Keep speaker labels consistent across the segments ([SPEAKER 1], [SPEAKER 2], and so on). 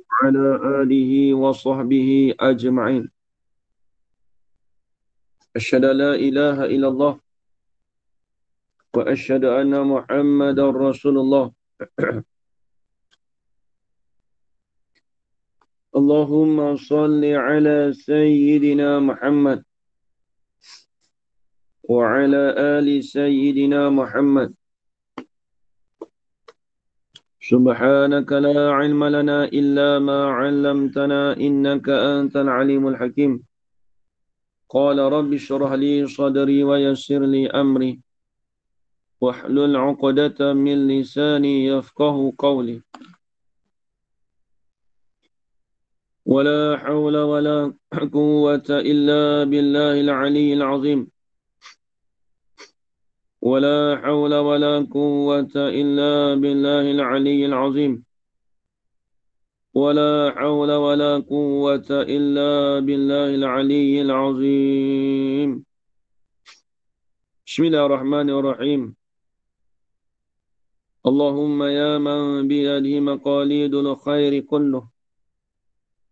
[SPEAKER 1] وعلى آله وصحبه أجمعين. أشهد أن لا إله إلا الله وأشهد أن محمدا رسول الله. اللهم صل على سيدنا محمد وعلى آل سيدنا محمد. سبحانك لا علم لنا إلا ما علمتنا إنك أنت العليم الحكيم. قال رب اشرح لي صدري ويسر لي أمري واحلل عقدة من لساني يفقه قولي. ولا حول ولا قوة إلا بالله العلي العظيم. ولا حول ولا قوة إلا بالله العلي العظيم. ولا حول ولا قوة إلا بالله العلي العظيم. بسم الله الرحمن الرحيم. اللهم يا من بيده مقاليد الخير كله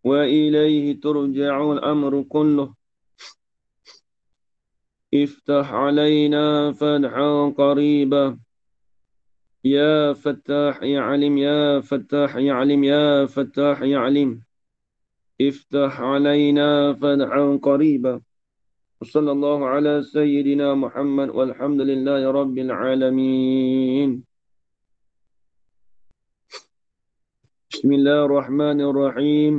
[SPEAKER 1] وإليه ترجع الأمر كله، افتح علينا فتحا قريبا. يا فتاح يا عليم، يا فتاح يا عليم، يا فتاح يا عليم، افتح علينا فتحا قريبا. وصلى الله على سيدنا محمد والحمد لله رب العالمين. بسم الله الرحمن الرحيم.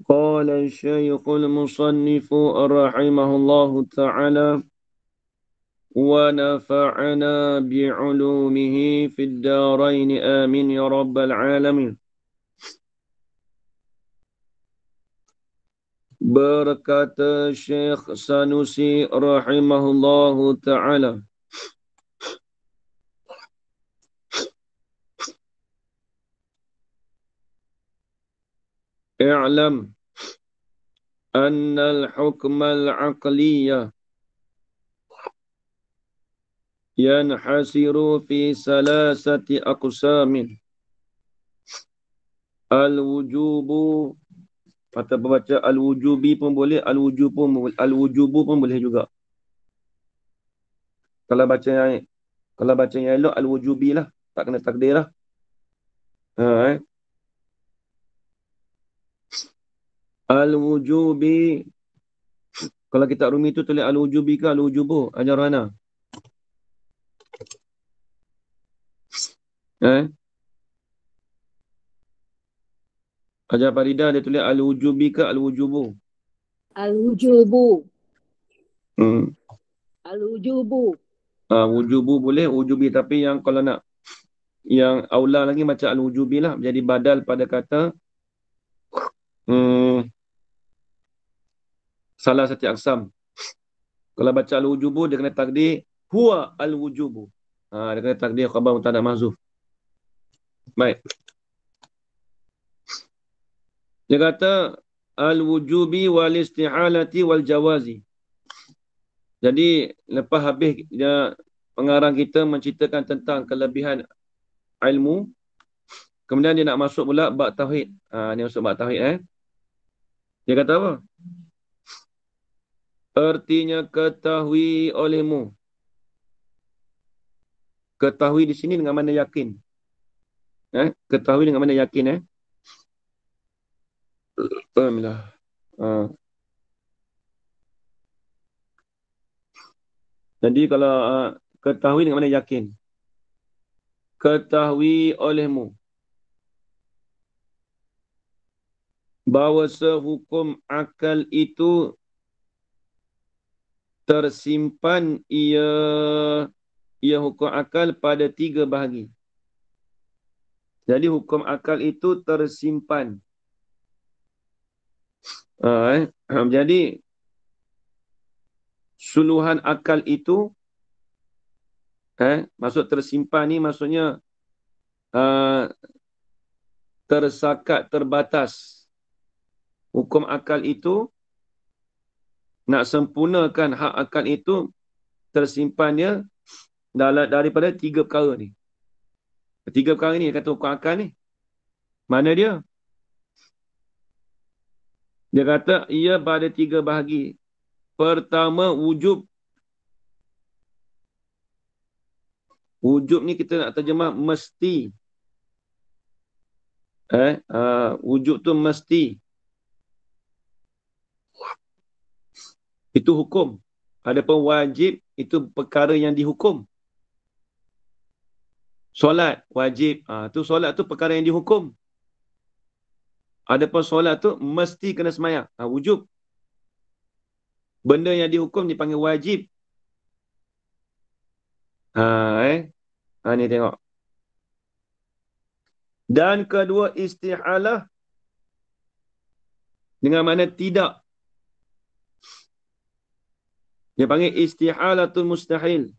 [SPEAKER 1] قال الشيخ المصنف رحمه الله تعالى: ونفعنا بعلومه في الدارين آمين يا رب العالمين. Berkata Syekh Sanusi rahimahullahu ta'ala, i'lam anna al-hukma al-aqliya yanhasiru fi salasati aqsamin. Al-wujubu, atau baca al-wujubi pun boleh, al-wujubu pun boleh juga. Kalau baca yang elok al-wujubi lah, tak kena takdir lah. Al-wujubi, kalau kita rumi tu tulis al-wujubi ke al-wujubu? Ajar mana? Ajar Farida dia tulis al-wujubi ke al-wujubu?
[SPEAKER 2] Al-wujubu.
[SPEAKER 1] Hmm.
[SPEAKER 2] Al-wujubu.
[SPEAKER 1] Wujubu boleh, wujubi, tapi yang kalau nak yang aula lagi macam al-wujubi lah, jadi badal pada kata salah satu aksam. Kalau baca al-wujubu dia kena takdir huwa al-wujubu. Dia kena takdir khabar mubtada mahzuf. Baik. Dia kata al-wujubi wal istihalati wal jawazi. Jadi lepas habis dia pengarang kita menceritakan tentang kelebihan ilmu, kemudian dia nak masuk pula bab tauhid. Dia masuk bab tauhid. Dia kata apa? Artinya ketahui olehmu. Ketahui di sini dengan mana yakin. Ketahui dengan mana yakin. Alhamdulillah. Jadi kalau ketahui dengan mana yakin. Ketahui olehmu bahawa sehukum akal itu tersimpan ia hukum akal pada 3 bahagi. Jadi hukum akal itu tersimpan. Jadi suluhan akal itu maksud tersimpan ni maksudnya tersakat, terbatas. Hukum akal itu nak sempurnakan hak akal itu tersimpannya daripada 3 perkara ni. 3 perkara ni kata hukum akal ni. Mana dia? Dia kata ia pada 3 bahagi. Pertama, wujub. Wujub ni kita nak terjemah mesti. Wujub tu mesti. Itu hukum. Adapun wajib, itu perkara yang dihukum. Solat, wajib. Tu solat tu perkara yang dihukum. Adapun solat tu mesti kena semayang. Wujub. Benda yang dihukum dipanggil wajib. Ni tengok. Dan kedua, istihalah. Dengan makna tidak. Dia panggil istihalatul mustahil.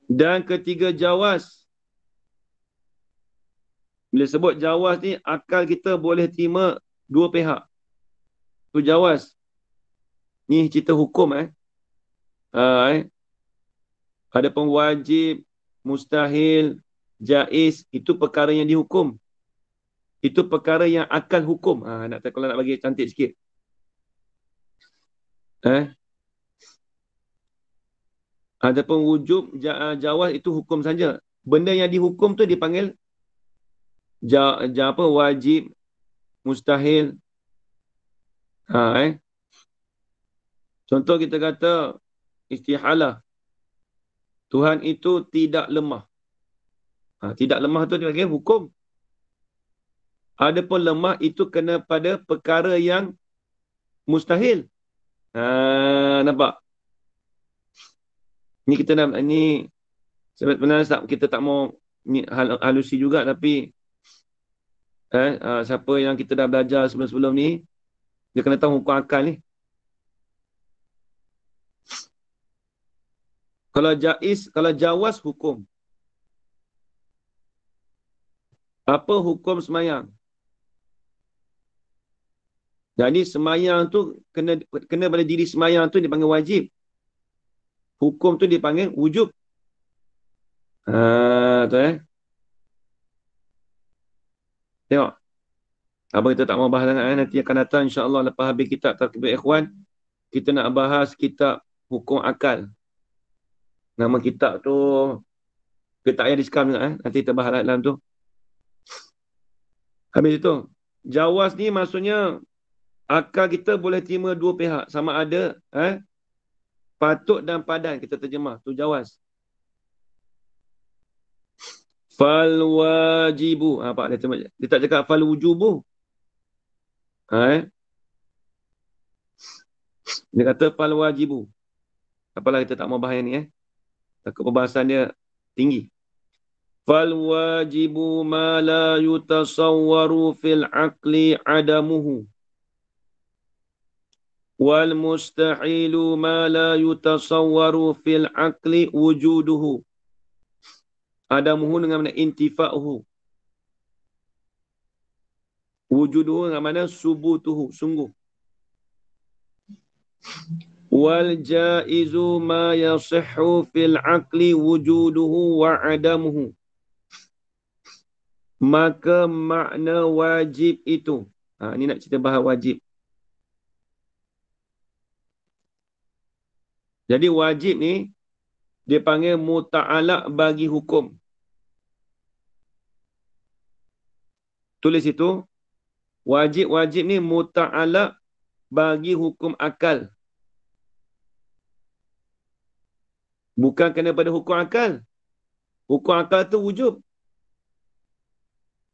[SPEAKER 1] Dan ketiga, jawaz. Bila sebut jawaz ni, akal kita boleh terima dua pihak. Tu jawaz. Ni cerita hukum Adapun wajib, mustahil, jaiz, itu perkara yang dihukum. Itu perkara yang akal hukum. Kalau nak bagi cantik sikit. Adapun wujub, jawaz itu hukum saja. Benda yang dihukum tu dipanggil wajib, mustahil. Contoh kita kata istihalah. Tuhan itu tidak lemah. Tidak lemah tu dipanggil hukum. Adapun lemah itu kena pada perkara yang mustahil. Nampak? Ni kita nak, ni sebenarnya kita tak mau ni halusi juga, tapi siapa yang kita dah belajar sebelum-sebelum ni, dia kena tahu hukum akal ni. Kalau jaiz, kalau jawaz hukum. Apa hukum semayang? Jadi semayang tu kena pada diri semayang tu dipanggil wajib. Hukum tu dipanggil wujub. Tu Tengok. Abang kita tak mau bahas sangat nanti akan datang insya-Allah lepas habis kitab Tarkibul Ikhwan, kita nak bahas kitab hukum akal. Nama kitab tu kita tak payah diskam juga nanti kita bahas dalam tu. Habis itu, jawaz ni maksudnya akal kita boleh terima dua pihak, sama ada patut dan padan, kita terjemah tu jawaz. Fal wajibu. Pak dia tak cakap fal wujubu. Dia kata fal wajibu. Apalah kita tak mau bahas ni takut pembahasan dia tinggi. Fal wajibu ma la yutasawwaru fil aqli adamuhu. Wal mustahilu ma la yutasawwaru fil aqli wujuduhu. Adamuhu dengan mana intifa'uhu. Wujuduhu dengan mana subutuhu, sungguh. Wal jaizu ma yasihhu fil aqli wujuduhu wa adamuhu. Maka makna wajib itu. Ini nak cerita bahas wajib. Jadi wajib ni dia panggil muta'alaq bagi hukum. Tulis itu. Wajib-wajib ni muta'alaq bagi hukum akal. Bukan kena pada hukum akal. Hukum akal tu wujub.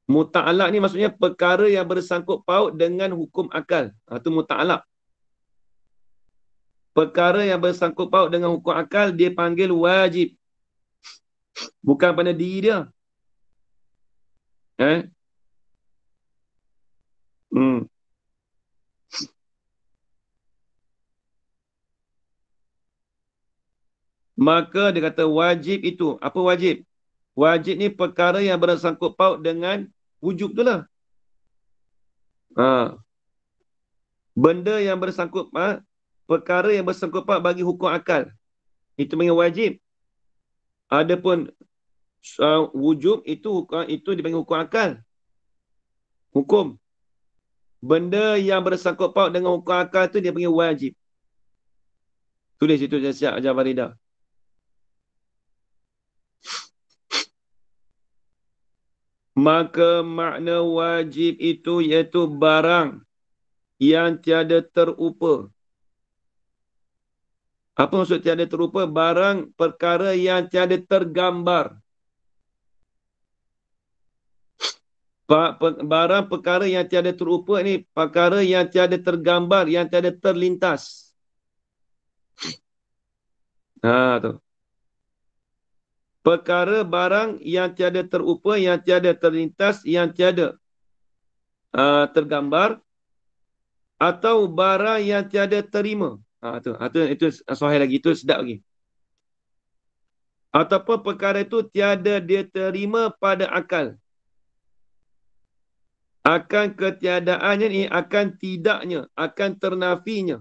[SPEAKER 1] Muta'alaq ni maksudnya perkara yang bersangkut paut dengan hukum akal. Itu muta'alaq. Perkara yang bersangkut paut dengan hukum akal, dia panggil wajib. Bukan pada diri dia. Maka dia kata wajib itu. Apa wajib? Wajib ni perkara yang bersangkut paut dengan wujub tu lah. Benda yang bersangkut perkara yang bersangkut paut bagi hukum akal. Itu panggil wajib. Adapun wujub itu dipanggil hukum akal. Hukum. Benda yang bersangkut paut dengan hukum akal tu dia panggil wajib. Tulis itu saya siap ajar Farida. Maka makna wajib itu iaitu barang yang tiada terupa. Apa maksud tiada terupa? Barang perkara yang tiada tergambar. Barang perkara yang tiada terupa ni perkara yang tiada tergambar, yang tiada terlintas. Tu. Perkara barang yang tiada terupa, yang tiada terlintas, yang tiada tergambar, atau barang yang tiada terima. Itu soal lagi, itu sedap lagi. Ataupun perkara itu tiada dia terima pada akal. Akan ketiadaannya ni, akan tidaknya, akan ternafinya.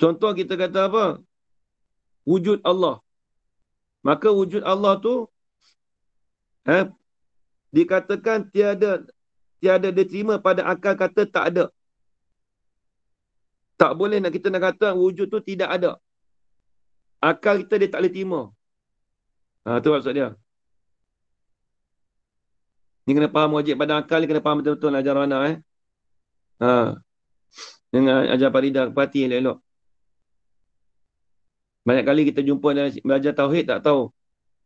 [SPEAKER 1] Contoh kita kata apa? Wujud Allah. Maka wujud Allah tu dikatakan tiada diterima pada akal, kata tak ada. Tak boleh kita nak kata wujud tu tidak ada. Akal kita dia tak boleh terima. Tu maksud dia. Ni kena faham wajib pada akal, ni kena faham betul-betul ajar anak. Dengan ajar Farida, perhati elok-elok. Banyak kali kita jumpa dalam belajar tauhid tak tahu.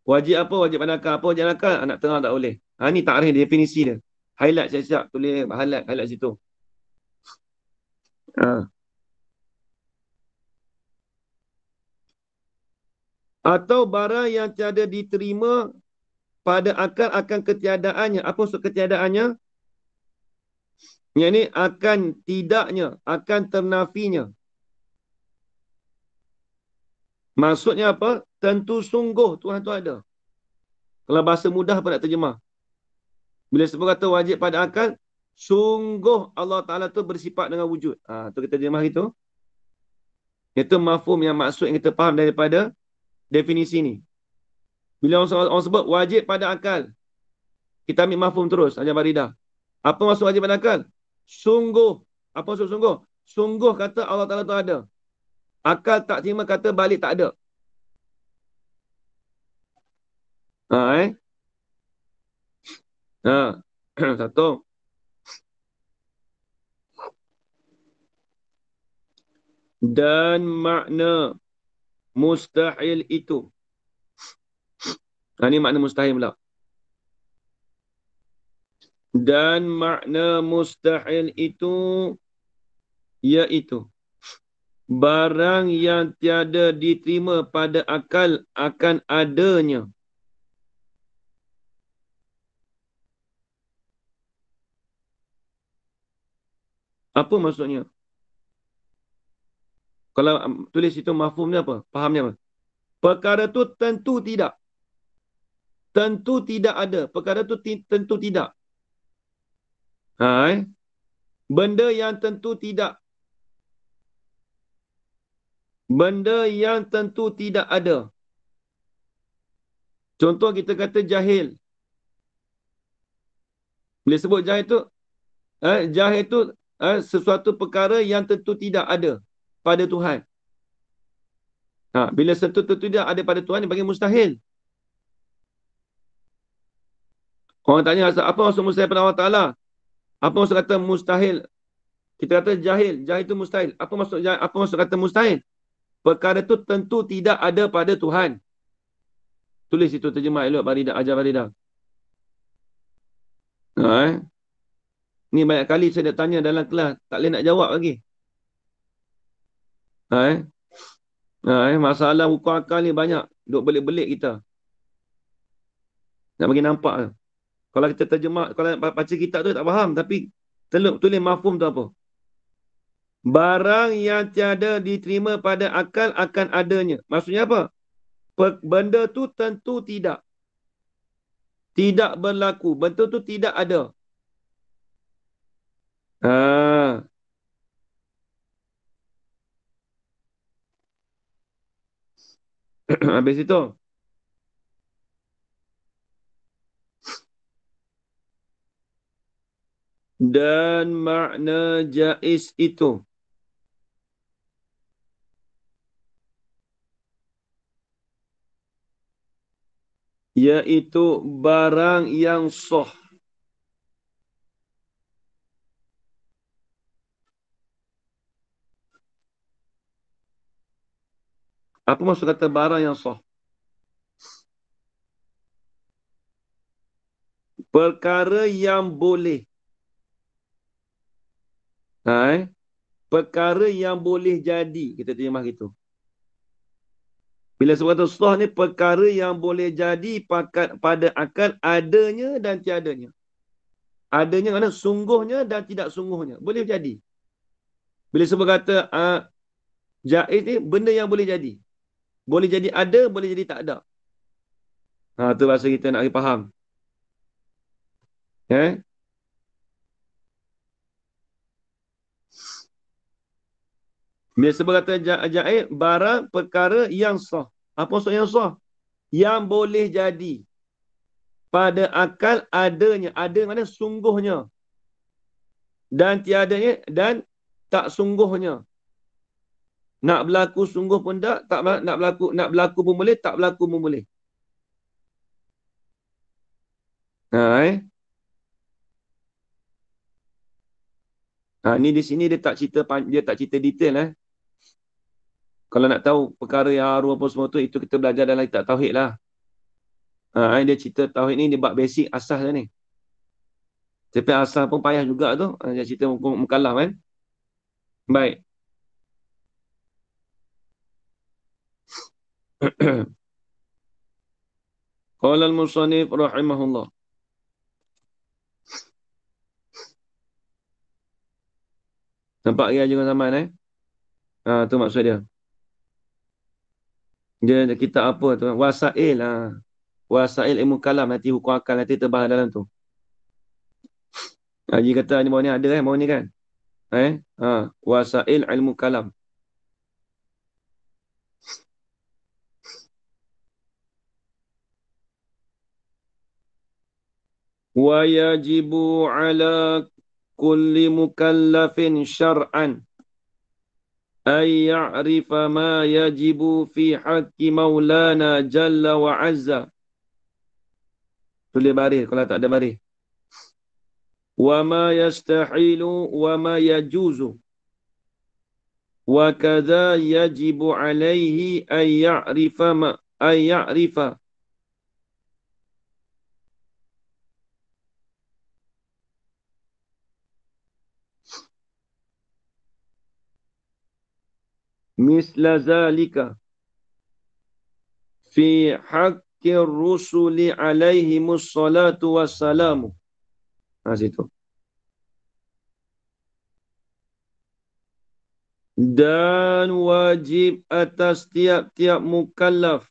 [SPEAKER 1] Wajib apa? Wajib pada akal. Apa wajib akal? Anak tengah tak boleh. Ni takrif definisi dia. Highlight siap-siap. Tulis highlight situ. Atau barang yang tiada diterima pada akal akan ketiadaannya. Apa maksud ketiadaannya? Yang ni akan tidaknya, akan ternafinya. Maksudnya apa? Tentu sungguh Tuhan tu ada. Kalau bahasa mudah apa nak terjemah? Bila sebut kata wajib pada akal, sungguh Allah Ta'ala tu bersifat dengan wujud. Tu kita terjemah gitu. Itu mafhum yang maksud yang kita faham daripada definisi ni. Bila orang sebut wajib pada akal, kita ambil mafhum terus, ajar Farida. Apa maksud wajib pada akal? Sungguh. Apa maksud sungguh? Sungguh kata Allah Ta'ala tu ada. Akal tak terima kata balik tak ada. Satu. Dan makna mustahil itu. Ini makna mustahil pula. Dan makna mustahil itu iaitu barang yang tiada diterima pada akal akan adanya. Apa maksudnya? Kalau tulis itu mafhumnya apa? Fahamnya apa? Perkara tu tentu tidak. Tentu tidak ada. Perkara tu tentu tidak. Benda yang tentu tidak. Benda yang tentu tidak ada. Contoh kita kata jahil. Bila sebut jahil tu, jahil tu sesuatu perkara yang tentu tidak ada pada Tuhan. Bila tentu tidak ada pada Tuhan, dia panggil mustahil. Orang tanya, apa maksud mustahil pada Allah Ta'ala? Apa maksud kata mustahil? Kita kata jahil. Jahil itu mustahil. Apa maksud kata mustahil? Perkara itu tentu tidak ada pada Tuhan. Tulis itu terjemah elok Farida, ajar Farida. Ni banyak kali saya dah tanya dalam kelas. Tak boleh nak jawab lagi. Masalah hukum akal ni banyak. Duk belik-belik kita. Nak bagi nampak. Kalau kita terjemah, kalau baca kitab tu tak faham. Tapi tulis mafhum tu apa? Barang yang tiada diterima pada akal akan adanya. Maksudnya apa? Benda tu tentu tidak. Tidak berlaku. Benda tu tidak ada. Habis itu. Dan makna jaiz itu iaitu barang yang sah. Apa maksud kata barang yang sah? Perkara yang boleh. Perkara yang boleh jadi. Kita terjemah gitu. Bila sebut kata sah ni, perkara yang boleh jadi pada akal adanya dan tiadanya. Adanya mana? Sungguhnya dan tidak sungguhnya. Boleh jadi. Bila sebut kata jaiz ni, benda yang boleh jadi. Boleh jadi ada, boleh jadi tak ada. Tu bahasa kita nak faham. Bila sebut kata jaiz, barang perkara yang sah. Apa maksud yang sah? Yang boleh jadi. Pada akal adanya. Ada mana? Sungguhnya. Dan tiadanya dan tak sungguhnya. Nak berlaku sungguh pun tak nak berlaku pun boleh, tak berlaku pun boleh. Ni di sini dia tak cerita detail Kalau nak tahu perkara yang harum apa semua tu, itu kita belajar dalam kitab tauhid lah. Dia cerita tauhid ni dia bab basic asas lah ni. Tapi asal pun payah juga tu. Dia cerita mukallaf kan. Baik. Qala al-musannif rahimahullah. Nampak dia juga zaman tu maksud dia. Dia kita apa tu? Wasail Wasail ilmu kalam, nanti hukum akal nanti terbahas dalam tu. Haji kata ni bawah ni ada bawah ni kan. Wasail ilmu kalam. Wa yajibu ala kulli mukallafin syar'an ay ya'rifa ma yajibu fi haqqi maulana jalla wa azza. Tulis baris kalau tak ada baris. Wa ma yastahilu wa ma yajuzu. Wa kadza yajibu alaihi ay ya'rifa misla zalika fi haqqir rusuli alaihimus salatu wassalamu. Situ. Dan wajib atas tiap-tiap mukallaf.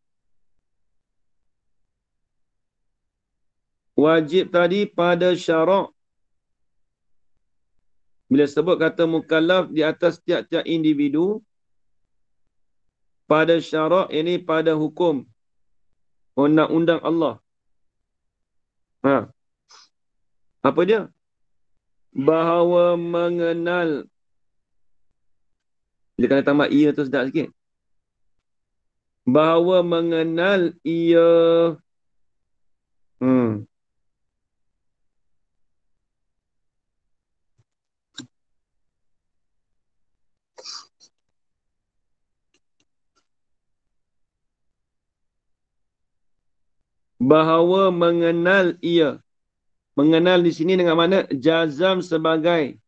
[SPEAKER 1] Wajib tadi pada syarak. Bila sebut kata mukallaf di atas tiap-tiap individu, pada syarak ini pada hukum undang-undang Allah. Apa dia? Bahawa mengenal. Dia kena tambah ia tu sedap sikit. Bahawa mengenal ia bahawa mengenal ia. Mengenal di sini dengan mana jazam sebagai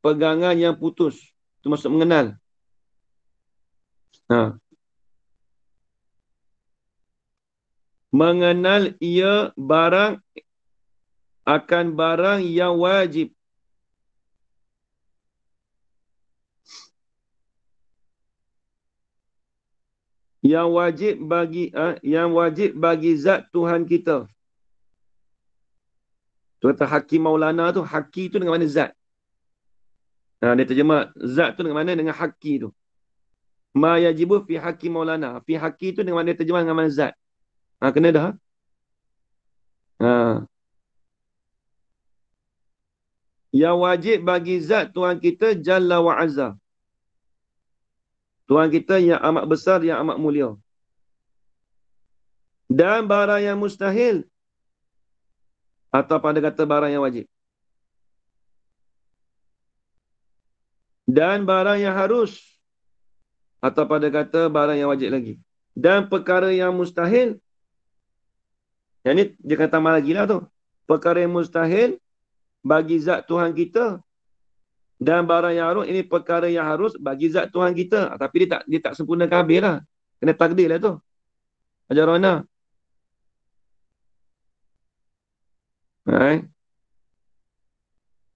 [SPEAKER 1] pegangan yang putus. Itu maksud mengenal. Mengenal ia barang akan barang yang wajib. Yang wajib bagi zat Tuhan kita. Tu kata Hakim Maulana tu, Haki tu dengan mana zat. Dia terjemah zat tu dengan mana dengan Haki tu. Ma yajibu fi Hakim Maulana. Fi Haki tu dengan mana terjemah dengan mana zat. Kena dah. Yang wajib bagi zat Tuhan kita Jalla wa Azza. Tuhan kita yang amat besar, yang amat mulia. Dan barang yang mustahil. Atau pada kata barang yang wajib. Dan barang yang harus. Atau pada kata barang yang wajib lagi. Dan perkara yang mustahil. Yang ni dia kata tambah lagi lah tu. Perkara yang mustahil bagi zat Tuhan kita. Dan barang yang harus, ini perkara yang harus bagi zat Tuhan kita. Tapi dia tak sempurnakan habis lah. Kena takdir lah tu. Ajar Rona. Hai.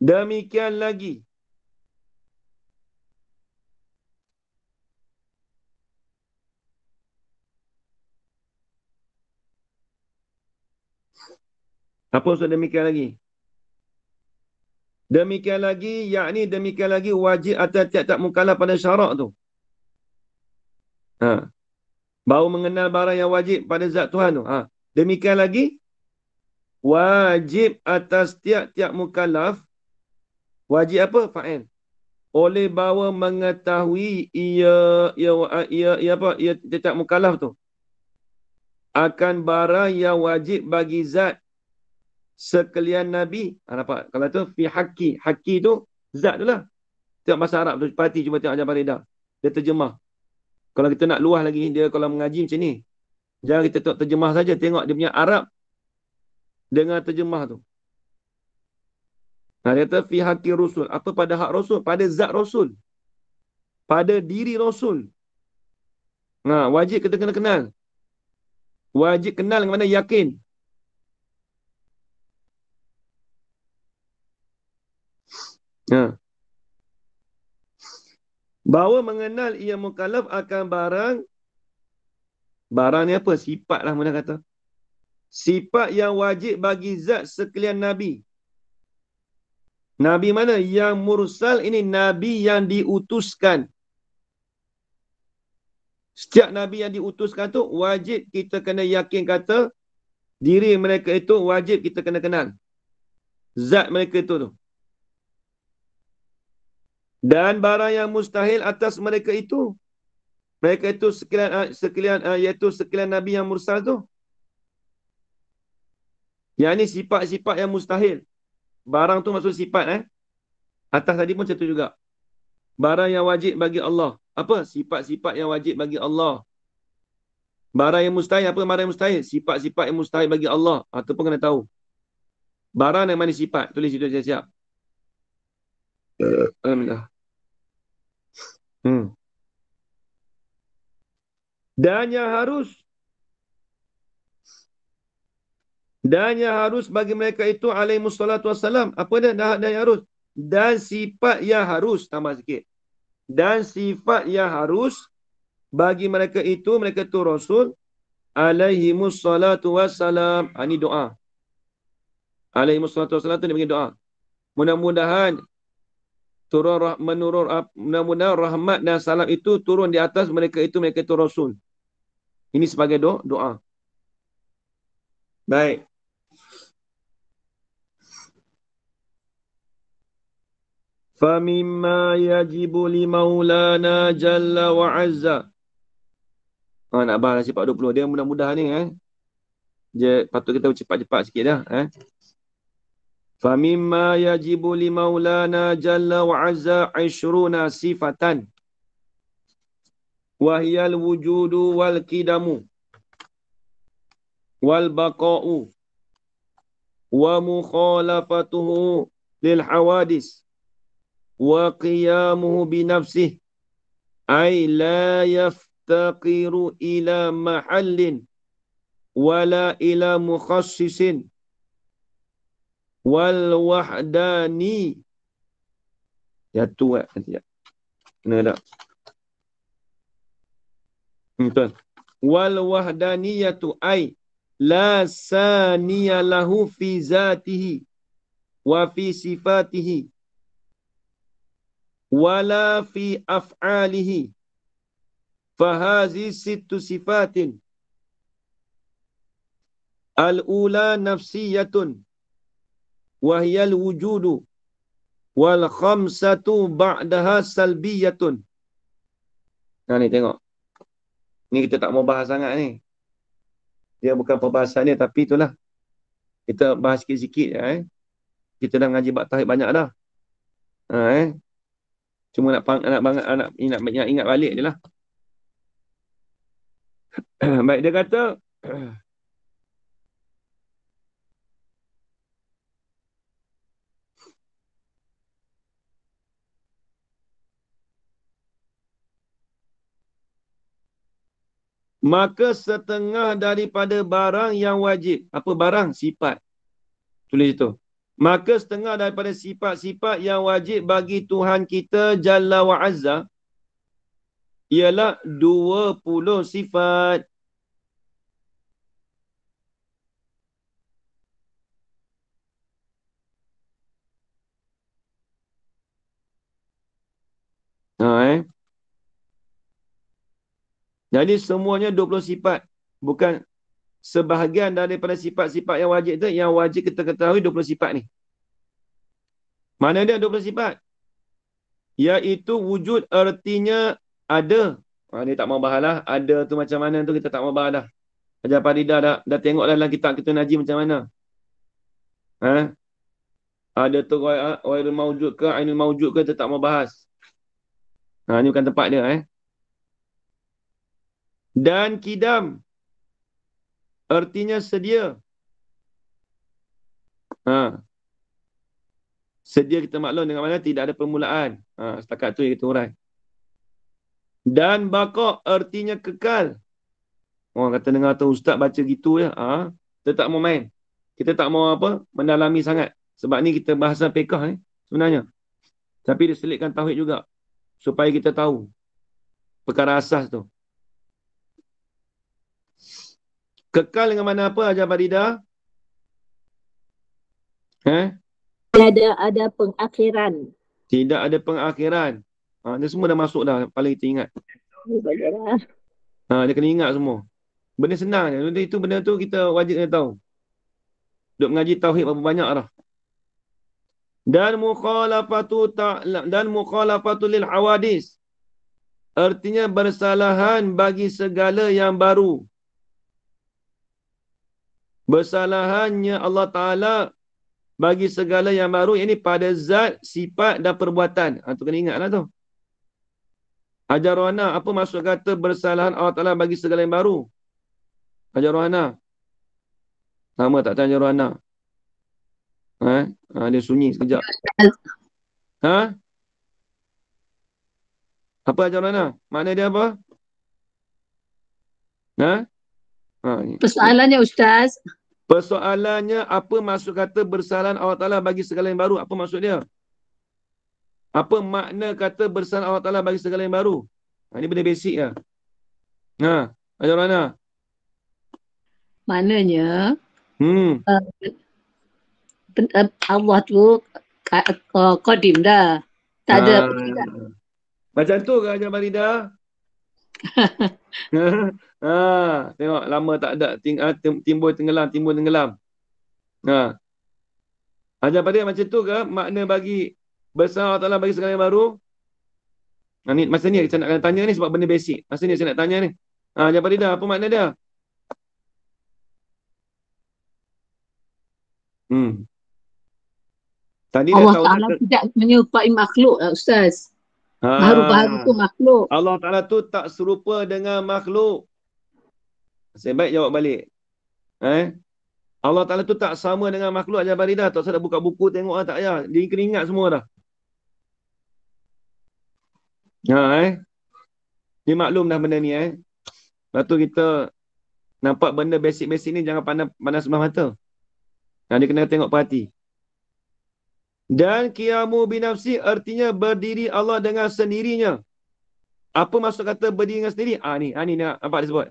[SPEAKER 1] Demikian lagi. Apa maksud demikian lagi? Demikian lagi, yakni demikian lagi wajib atas tiap-tiap mukallaf pada syarak tu. Ha. Baru mengenal barang yang wajib pada zat Tuhan tu. Ha. Demikian lagi, wajib atas tiap-tiap mukallaf. Wajib apa? Fa'il. Oleh bahawa mengetahui ia tiap-tiap mukallaf tu. Akan barang yang wajib bagi zat sekalian Nabi. Ha, nampak? Kalau tu, fi haqi. Haqi tu, zat tu lah. Tengok bahasa Arab tu, parti cuba tengok Ajar Farida. Dia terjemah. Kalau kita nak luah lagi, dia kalau mengaji macam ni. Jangan kita tengok terjemah saja. Tengok dia punya Arab dengan terjemah tu. Nah, dia kata, fi haqi Rasul. Apa pada hak Rasul? Pada zat Rasul. Pada diri Rasul. Nah, wajib kita kena kenal. Wajib kenal dengan mana yakin. Nah. Bahawa mengenal ia mukallaf akan barang. Barang ni apa? Sifat lah mana kata. Sifat yang wajib bagi zat sekalian Nabi. Nabi mana? Yang mursal ini Nabi yang diutuskan. Setiap Nabi yang diutuskan tu wajib kita kena yakin kata diri mereka itu wajib kita kena kenal. Zat mereka itu tu. Dan barang yang mustahil atas mereka itu. Mereka itu iaitu sekalian Nabi yang mursal tu. Yang ni sifat-sifat yang mustahil. Barang tu maksud sifat Atas tadi pun macam tu juga. Barang yang wajib bagi Allah. Apa? Sifat-sifat yang wajib bagi Allah. Barang yang mustahil. Apa barang yang mustahil? Sifat-sifat yang mustahil bagi Allah. Itu pun kena tahu. Barang yang mana sifat? Tulis situ siap-siap. Alhamdulillah. Dan yang harus bagi mereka itu alaihissalatu wassalam. Apa dia? Dan yang harus. Dan sifat yang harus. Tambah sikit. Dan sifat yang harus bagi mereka itu Rasul alaihissalatu wassalam. Ini doa. Alaihissalatu wassalam itu dia panggil doa. Mudah-mudahan mudah-mudahan rahmat dan salam itu turun di atas mereka itu Rasul. Ini sebagai doa. Baik. Famimma yajibu li maulana jalla wa azza. Nak bahas cepat 20. Dia mudah-mudahan ni Dia patut kita cepat-cepat sikit dah Famimma yajibu li maulana jalla wa azza 20 sifatan. Wahyal wujudu wal kidamu wal baqa'u wa mukhalafatuhu lil hawadis wa qiyamuhu bi nafsihi ay la yaftaqiru ila mahallin wala ila mukhassisin wal wahdani. Ya tu nanti ya. Kena tak? Betul. Wal wahdaniyatu ay la saniya lahu fi zatihi wa fi sifatihi wala fi af'alihi. Fahazi sittu sifatin. Al-ula nafsiyatun. Wahyal wujudu. Wal khamsatu ba'daha salbiyatun. Nah ni tengok. Ni kita tak mau bahas sangat ni. Dia bukan perbahasan dia, tapi itulah. Kita bahas sikit-sikit je. Kita dah ngaji bab tauhid banyak dah. Cuma nak ingat balik je lah. Baik, dia kata, maka setengah daripada barang yang wajib. Apa barang? Sifat. Tulis itu. Maka setengah daripada sifat-sifat yang wajib bagi Tuhan kita Jalla wa Azza ialah 20 sifat. Jadi semuanya 20 sifat. Bukan sebahagian daripada sifat-sifat yang wajib tu, yang wajib kita ketahui 20 sifat ni. Mana dia 20 sifat? Iaitu wujud artinya ada. Dia tak mau bahas lah. Ada tu macam mana tu kita tak mau bahas dah. Ajar Faridah dah tengok dalam kitab kita Najim macam mana. Ada tu Ghairul Mawjud ke, Ainul Mawjud ke, kita tak mau bahas. Ni bukan tempat dia. Dan kidam. Artinya sedia. Sedia kita maklum dengan mana tidak ada permulaan. Setakat tu yang kita urai. Dan baqa' artinya kekal. Orang kata dengar tu ustaz baca gitu ya. Kita tak mau main. Kita tak mau mendalami sangat. Sebab ni kita bahasa fiqh sebenarnya. Tapi dia selitkan tauhid juga. Supaya kita tahu perkara asas tu. Kekal dengan mana apa Ajar Faridah?
[SPEAKER 2] Ada pengakhiran.
[SPEAKER 1] Tidak ada pengakhiran. Dia semua dah masuk dah. Paling kita ingat. Dia kena ingat semua. Benda senang je. Benda tu kita wajib kena tahu. Duk mengaji tauhid berapa banyak dah. Dan mukhalafatu lil hawadis. Artinya bersalahan bagi segala yang baru. Bersalahannya Allah Ta'ala bagi segala yang baru. Ini pada zat, sifat dan perbuatan. Tu kena ingatlah tu. Ajar Rohana, apa maksud kata bersalahan Allah Ta'ala bagi segala yang baru? Ajar Rohana. Lama tak tanya Rohana. Dia sunyi sekejap. Apa Ajar Rohana? Makna dia apa?
[SPEAKER 2] Persoalannya Ustaz.
[SPEAKER 1] Persoalannya apa maksud kata bersalahan Allah Ta'ala bagi segala yang baru? Apa maksud dia? Apa makna kata bersalahan Allah Ta'ala bagi segala yang baru? Ini benda basic lah. Ajar Rohana.
[SPEAKER 2] Maknanya Allah tu qadim dah. Tak ada
[SPEAKER 1] macam tu ke Ajar Faridah? Tengok lama tak ada timbul tenggelam. Ajar Faridah macam tu ke makna bagi bersalahan Allah Ta'ala bagi segala yang baru? Masa ni saya nak tanya ni sebab benda basic. Masa ni saya nak tanya ni. Ajar Faridah, apa makna dia? Tadi
[SPEAKER 2] Allah Ta'ala tidak menyerupai makhluk Ustaz. Baru-baru tu makhluk.
[SPEAKER 1] Allah Ta'ala tu tak serupa dengan makhluk. Saya baik jawab balik. Allah Ta'ala tu tak sama dengan makhluk Ajar Faridah. Tak usah buka buku tengok tak payah. Dia kena ingat semua dah. Dia maklum dah benda ni. Lepas tu kita nampak benda basic-basic ni jangan pandang sebelah mata. Dia kena tengok perhati. Dan qiyamu binafsi artinya berdiri Allah dengan sendirinya. Apa maksud kata berdiri dengan sendiri? Ni nampak dia sebut.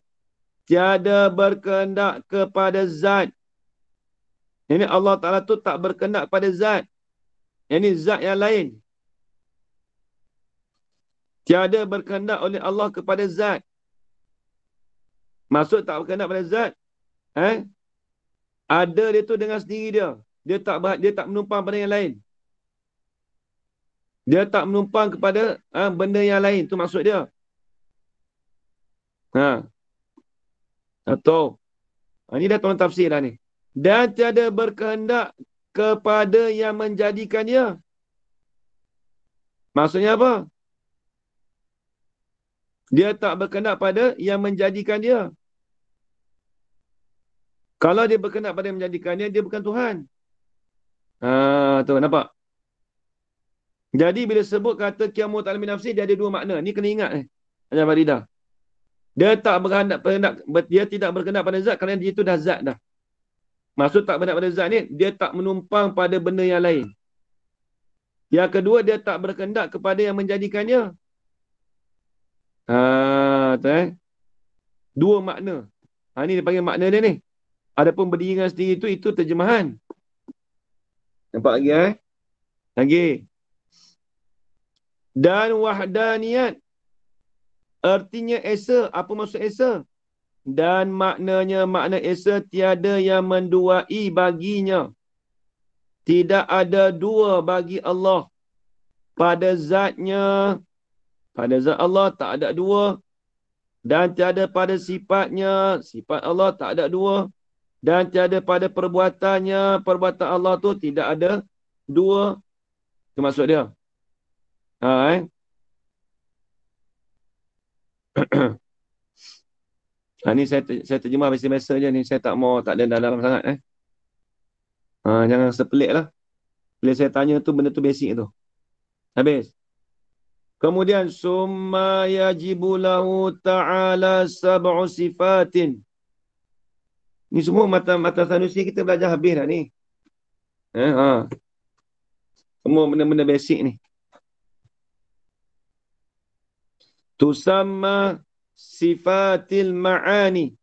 [SPEAKER 1] Tiada berkehendak kepada zat. Ini Allah Ta'ala tu tak berkehendak pada zat. Ini zat yang lain. Tiada berkehendak oleh Allah kepada zat. Maksud tak berkehendak pada zat. Ada dia tu dengan sendiri dia. Dia tak menumpang pada yang lain. Dia tak menumpang kepada benda yang lain. Itu maksud dia. Ha. Atau ini dah tolong tafsir dah ni. Dan tiada berkehendak kepada yang menjadikan dia. Maksudnya apa? Dia tak berkehendak pada yang menjadikan dia. Kalau dia berkehendak pada yang menjadikan dia, dia bukan Tuhan. Tu nampak? Jadi bila sebut kata qiyamu ta'ala min nafsi, dia ada dua makna. Ni kena ingat ni. Macam Faridah. Dia tidak berkehendak pada zat kerana dia itu dah zat dah. Maksud tak berkehendak pada zat ni, dia tak menumpang pada benda yang lain. Yang kedua, dia tak berkehendak kepada yang menjadikannya. Dua makna. Ni dia panggil makna dia ni. Adapun berdiri dengan sendiri itu terjemahan. Nampak lagi Lagi. Dan wahdaniyat. Artinya esa. Apa maksud esa? Dan maknanya makna esa tiada yang menduai baginya. Tidak ada dua bagi Allah. Pada zatnya. Pada zat Allah tak ada dua. Dan tiada pada sifatnya. Sifat Allah tak ada dua. Dan tiada pada perbuatannya. Perbuatan Allah tu tidak ada dua. Itu maksud dia. Ni saya terjemah biasa-biasa je ni. Saya tak ada dalam sangat jangan sepelik lah. Bila saya tanya tu, benda tu basic tu. Habis. Kemudian, summa yajibu lahu ta'ala sab'u sifatin. Ni semua mata Sanusi kita belajar habis dah ni. Semua benda-benda basic ni. Tusamma sifatil ma'ani.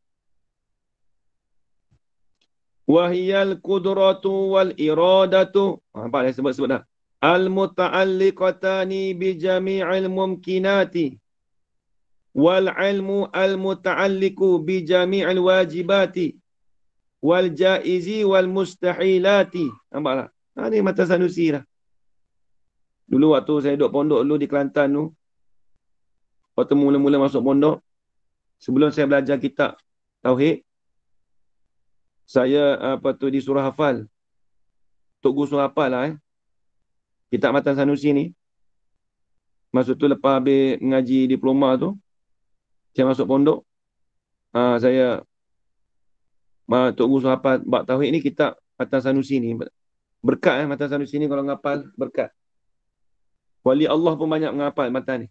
[SPEAKER 1] Wahiyal kudratu wal iradatu. Nampak dah sebut dah. Al-muta'alliqatani bi jami'il mumkinati. Wal ilmu al-muta'alliqu bi jami'il wajibati. Wal jaizi wal mustahilati. Nampak tak? Ni mata Sanusi lah. Dulu waktu saya duduk pondok dulu di Kelantan tu. Waktu mula-mula masuk pondok. Sebelum saya belajar kitab Tauhid. Saya disuruh hafal. Tok Guru suruh hafal lah kitab Matan Sanusi ni. Maksud tu lepas habis mengaji diploma tu. Saya masuk pondok. Tok Guru suruh hafal bab Tauhid ni kitab Matan Sanusi ni. Berkat Matan Sanusi ni kalau ngapal berkat. Wali Allah pun banyak menghafal matan ni.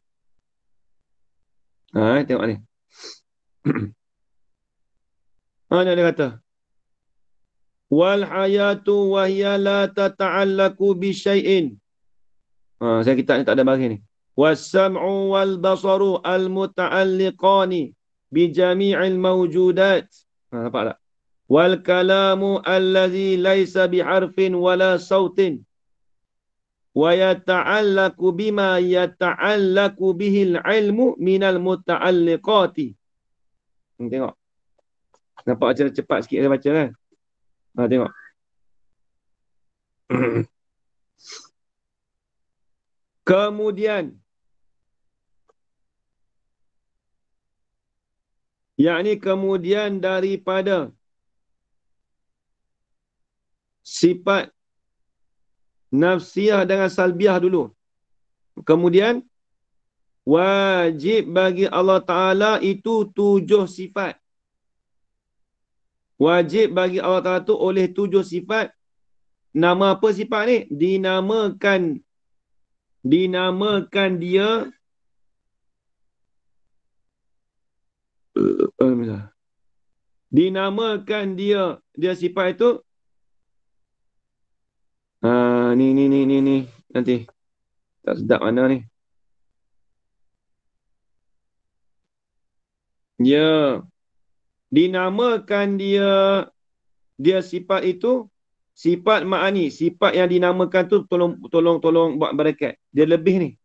[SPEAKER 1] Tengok ni. Dia kata. Wal hayatu wa hiya la tata'allaku bi syai'in. Saya kitab ni tak ada baris ni. Was sam'u wal basaru al muta'alliqani bi jami'il mawjudat. Nampak tak? Wal kalamu allazi laysa bi harfin wala sautin. Wa yata'allaku bima yata'allaku bihil ilmu minal muta'alliqati. Tengok. Nampak macam cepat sikit saya baca kan? Tengok. Kemudian. Yakni kemudian daripada sifat nafsiyah dengan salbiah dulu. Kemudian wajib bagi Allah Ta'ala itu 7 sifat. Wajib bagi Allah Ta'ala tu oleh 7 sifat. Nama apa sifat ni? Dinamakan dia dia sifat itu ni nanti tak sedap mana ni. Ya, dinamakan dia sifat itu sifat ma'ani, sifat yang dinamakan tu tolong buat barakat. Dia lebih ni.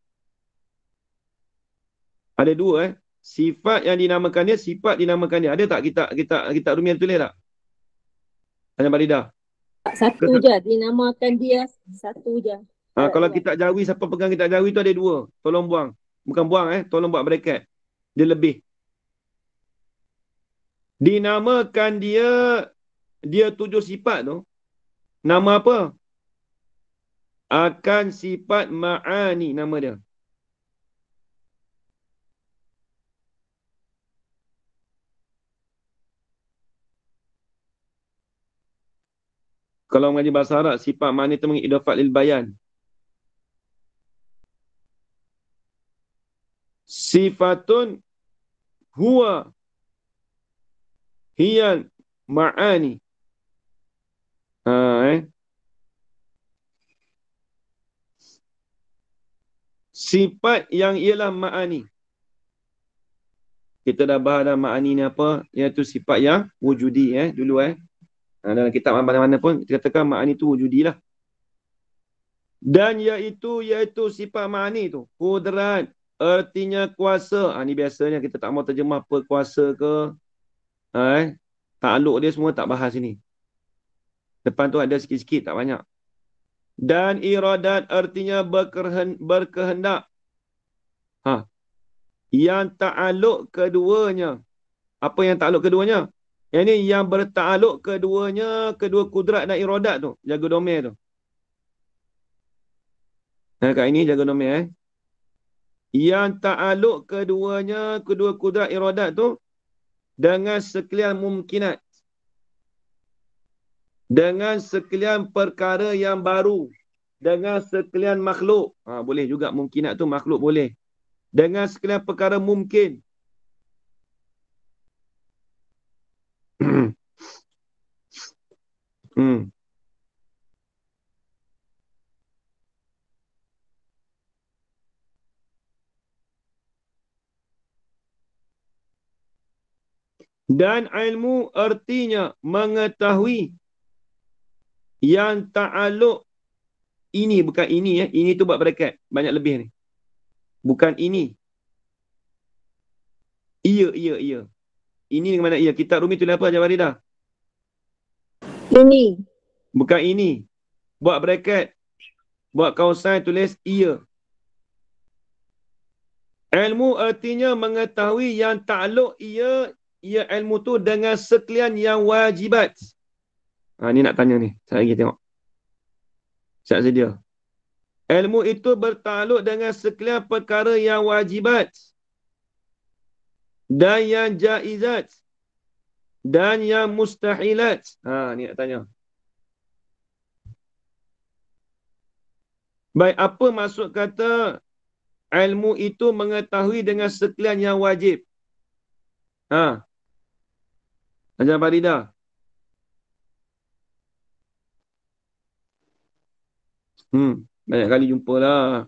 [SPEAKER 1] Ada 2 sifat yang dinamakan dia, sifat dinamakan dia. Ada tak kita Rumian tulis tak? Tanya Baridah.
[SPEAKER 2] Satu je dinamakan dia, satu je.
[SPEAKER 1] Kalau kitab jawi, siapa pegang kitab jawi tu ada dua. Tolong buang. Bukan buang tolong buat bracket. Dia lebih. Dinamakan dia 7 sifat tu. Nama apa? Akan sifat ma'ani nama dia. Kalau mengaji bahasa Arab, sifat ma'ani itu mengidafat lil bayan. Sifatun huwa hiyal ma'ani. Sifat yang ialah ma'ani. Kita dah bahas dah ma'ani ni apa? Iaitu sifat yang wujudi dulu dalam kitab mana-mana pun kita katakan ma'ani tu wujudi lah. Dan iaitu sifat ma'ani tu. Kudrat, artinya kuasa. Ni biasanya kita tak mau terjemah apa kuasa ke. Takluk dia semua tak bahas sini. Depan tu ada sikit-sikit, tak banyak. Dan iradat artinya berkehendak. Yang ta'aluk keduanya. Apa yang ta'aluk keduanya? Yang ni yang berta'aluk keduanya, kedua kudrat dan iradat tu. Jaga domain tu. Kat ini jaga domain Yang ta'aluk keduanya, kedua kudrat iradat tu dengan sekalian mumkinat. Dengan sekalian perkara yang baru. Dengan sekalian makhluk. Boleh juga mumkinat tu makhluk boleh. Dengan sekalian perkara mungkin. Dan ilmu artinya mengetahui yang ta'aluk ini, bukan ini ini tu buat bracket, banyak lebih ni. Bukan ini. Ia. Ini dengan mana ia? Kitab Rumi tulis apa Jawaridah?
[SPEAKER 2] Ini.
[SPEAKER 1] Bukan ini. Buat bracket. Buat kausan tulis ia. Ilmu artinya mengetahui yang ta'aluk ia ilmu tu dengan sekalian yang wajibat. Ni nak tanya ni. Saya lagi tengok. Siap sedia. Ilmu itu bertakluk dengan sekalian perkara yang wajibat. Dan yang jaizat. Dan yang mustahilat. Ni nak tanya. Baik, apa maksud kata ilmu itu mengetahui dengan sekalian yang wajib? Ajar Faridah. Banyak kali jumpa lah.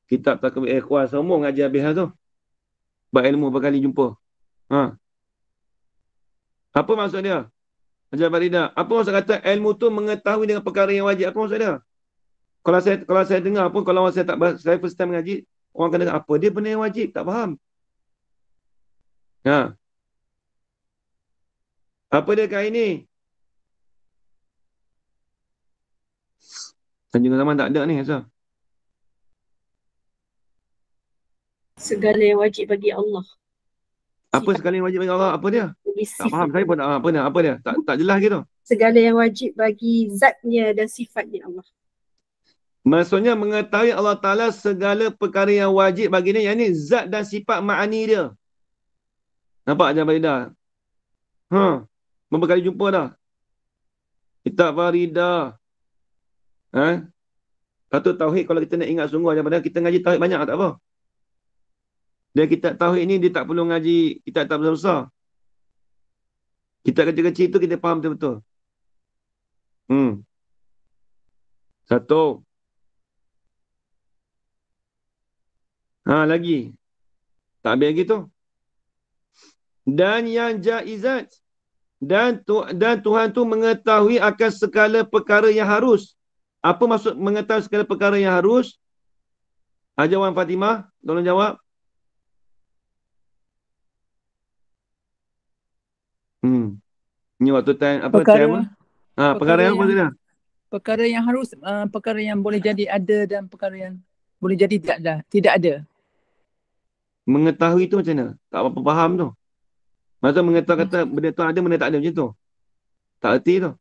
[SPEAKER 1] Kitab Takbir Ikhwan semua ngaji habis tu. Buat ilmu berapa kali jumpa. Apa maksud dia? Ajar Faridah. Apa maksud kata ilmu tu mengetahui dengan perkara yang wajib? Apa maksud dia? Kalau saya dengar pun, kalau saya first time mengaji, orang kena dengar, apa dia benda yang wajib? Tak faham. Apa dia kat ini? Tanjung Zaman tak ada ni, Azhar.
[SPEAKER 2] Segala yang wajib bagi Allah.
[SPEAKER 1] Apa segala yang wajib bagi Allah? Apa dia? Tak faham. Saya pun tak faham. Apa dia? Tak jelas gitu.
[SPEAKER 2] Segala yang wajib bagi zatnya dan sifatnya Allah.
[SPEAKER 1] Maksudnya mengetahui Allah Ta'ala segala perkara yang wajib baginya. Yang ni zat dan sifat ma'ani dia. Nampak Ajar Faridah? Berapa kali jumpa dah? Kitab Faridah. Patut tauhid kalau kita nak ingat sungguh Ajar Faridah, kita ngaji tauhid banyak tak apa. Dan kitab tauhid ni dia tak perlu ngaji kitab tak besar-besar. Kitab kecil-kecil tu kita faham betul-betul. Satu. Lagi. Tak habis lagi tu. Dan yang jaizat. Dan Tuhan tu mengetahui akan segala perkara yang harus. Apa maksud mengetahui segala perkara yang harus? Hajar Wan Fatimah, tolong jawab. Ni waktu time apa?
[SPEAKER 3] Perkara.
[SPEAKER 1] Perkara yang apa dia?
[SPEAKER 3] perkara yang harus, perkara yang boleh jadi ada dan perkara yang boleh jadi tidak ada.
[SPEAKER 1] Mengetahui tu macam mana? Tak apa faham tu. Maksudnya mengetahui kata benda tu ada, benda tak ada macam tu. Tak erti tu.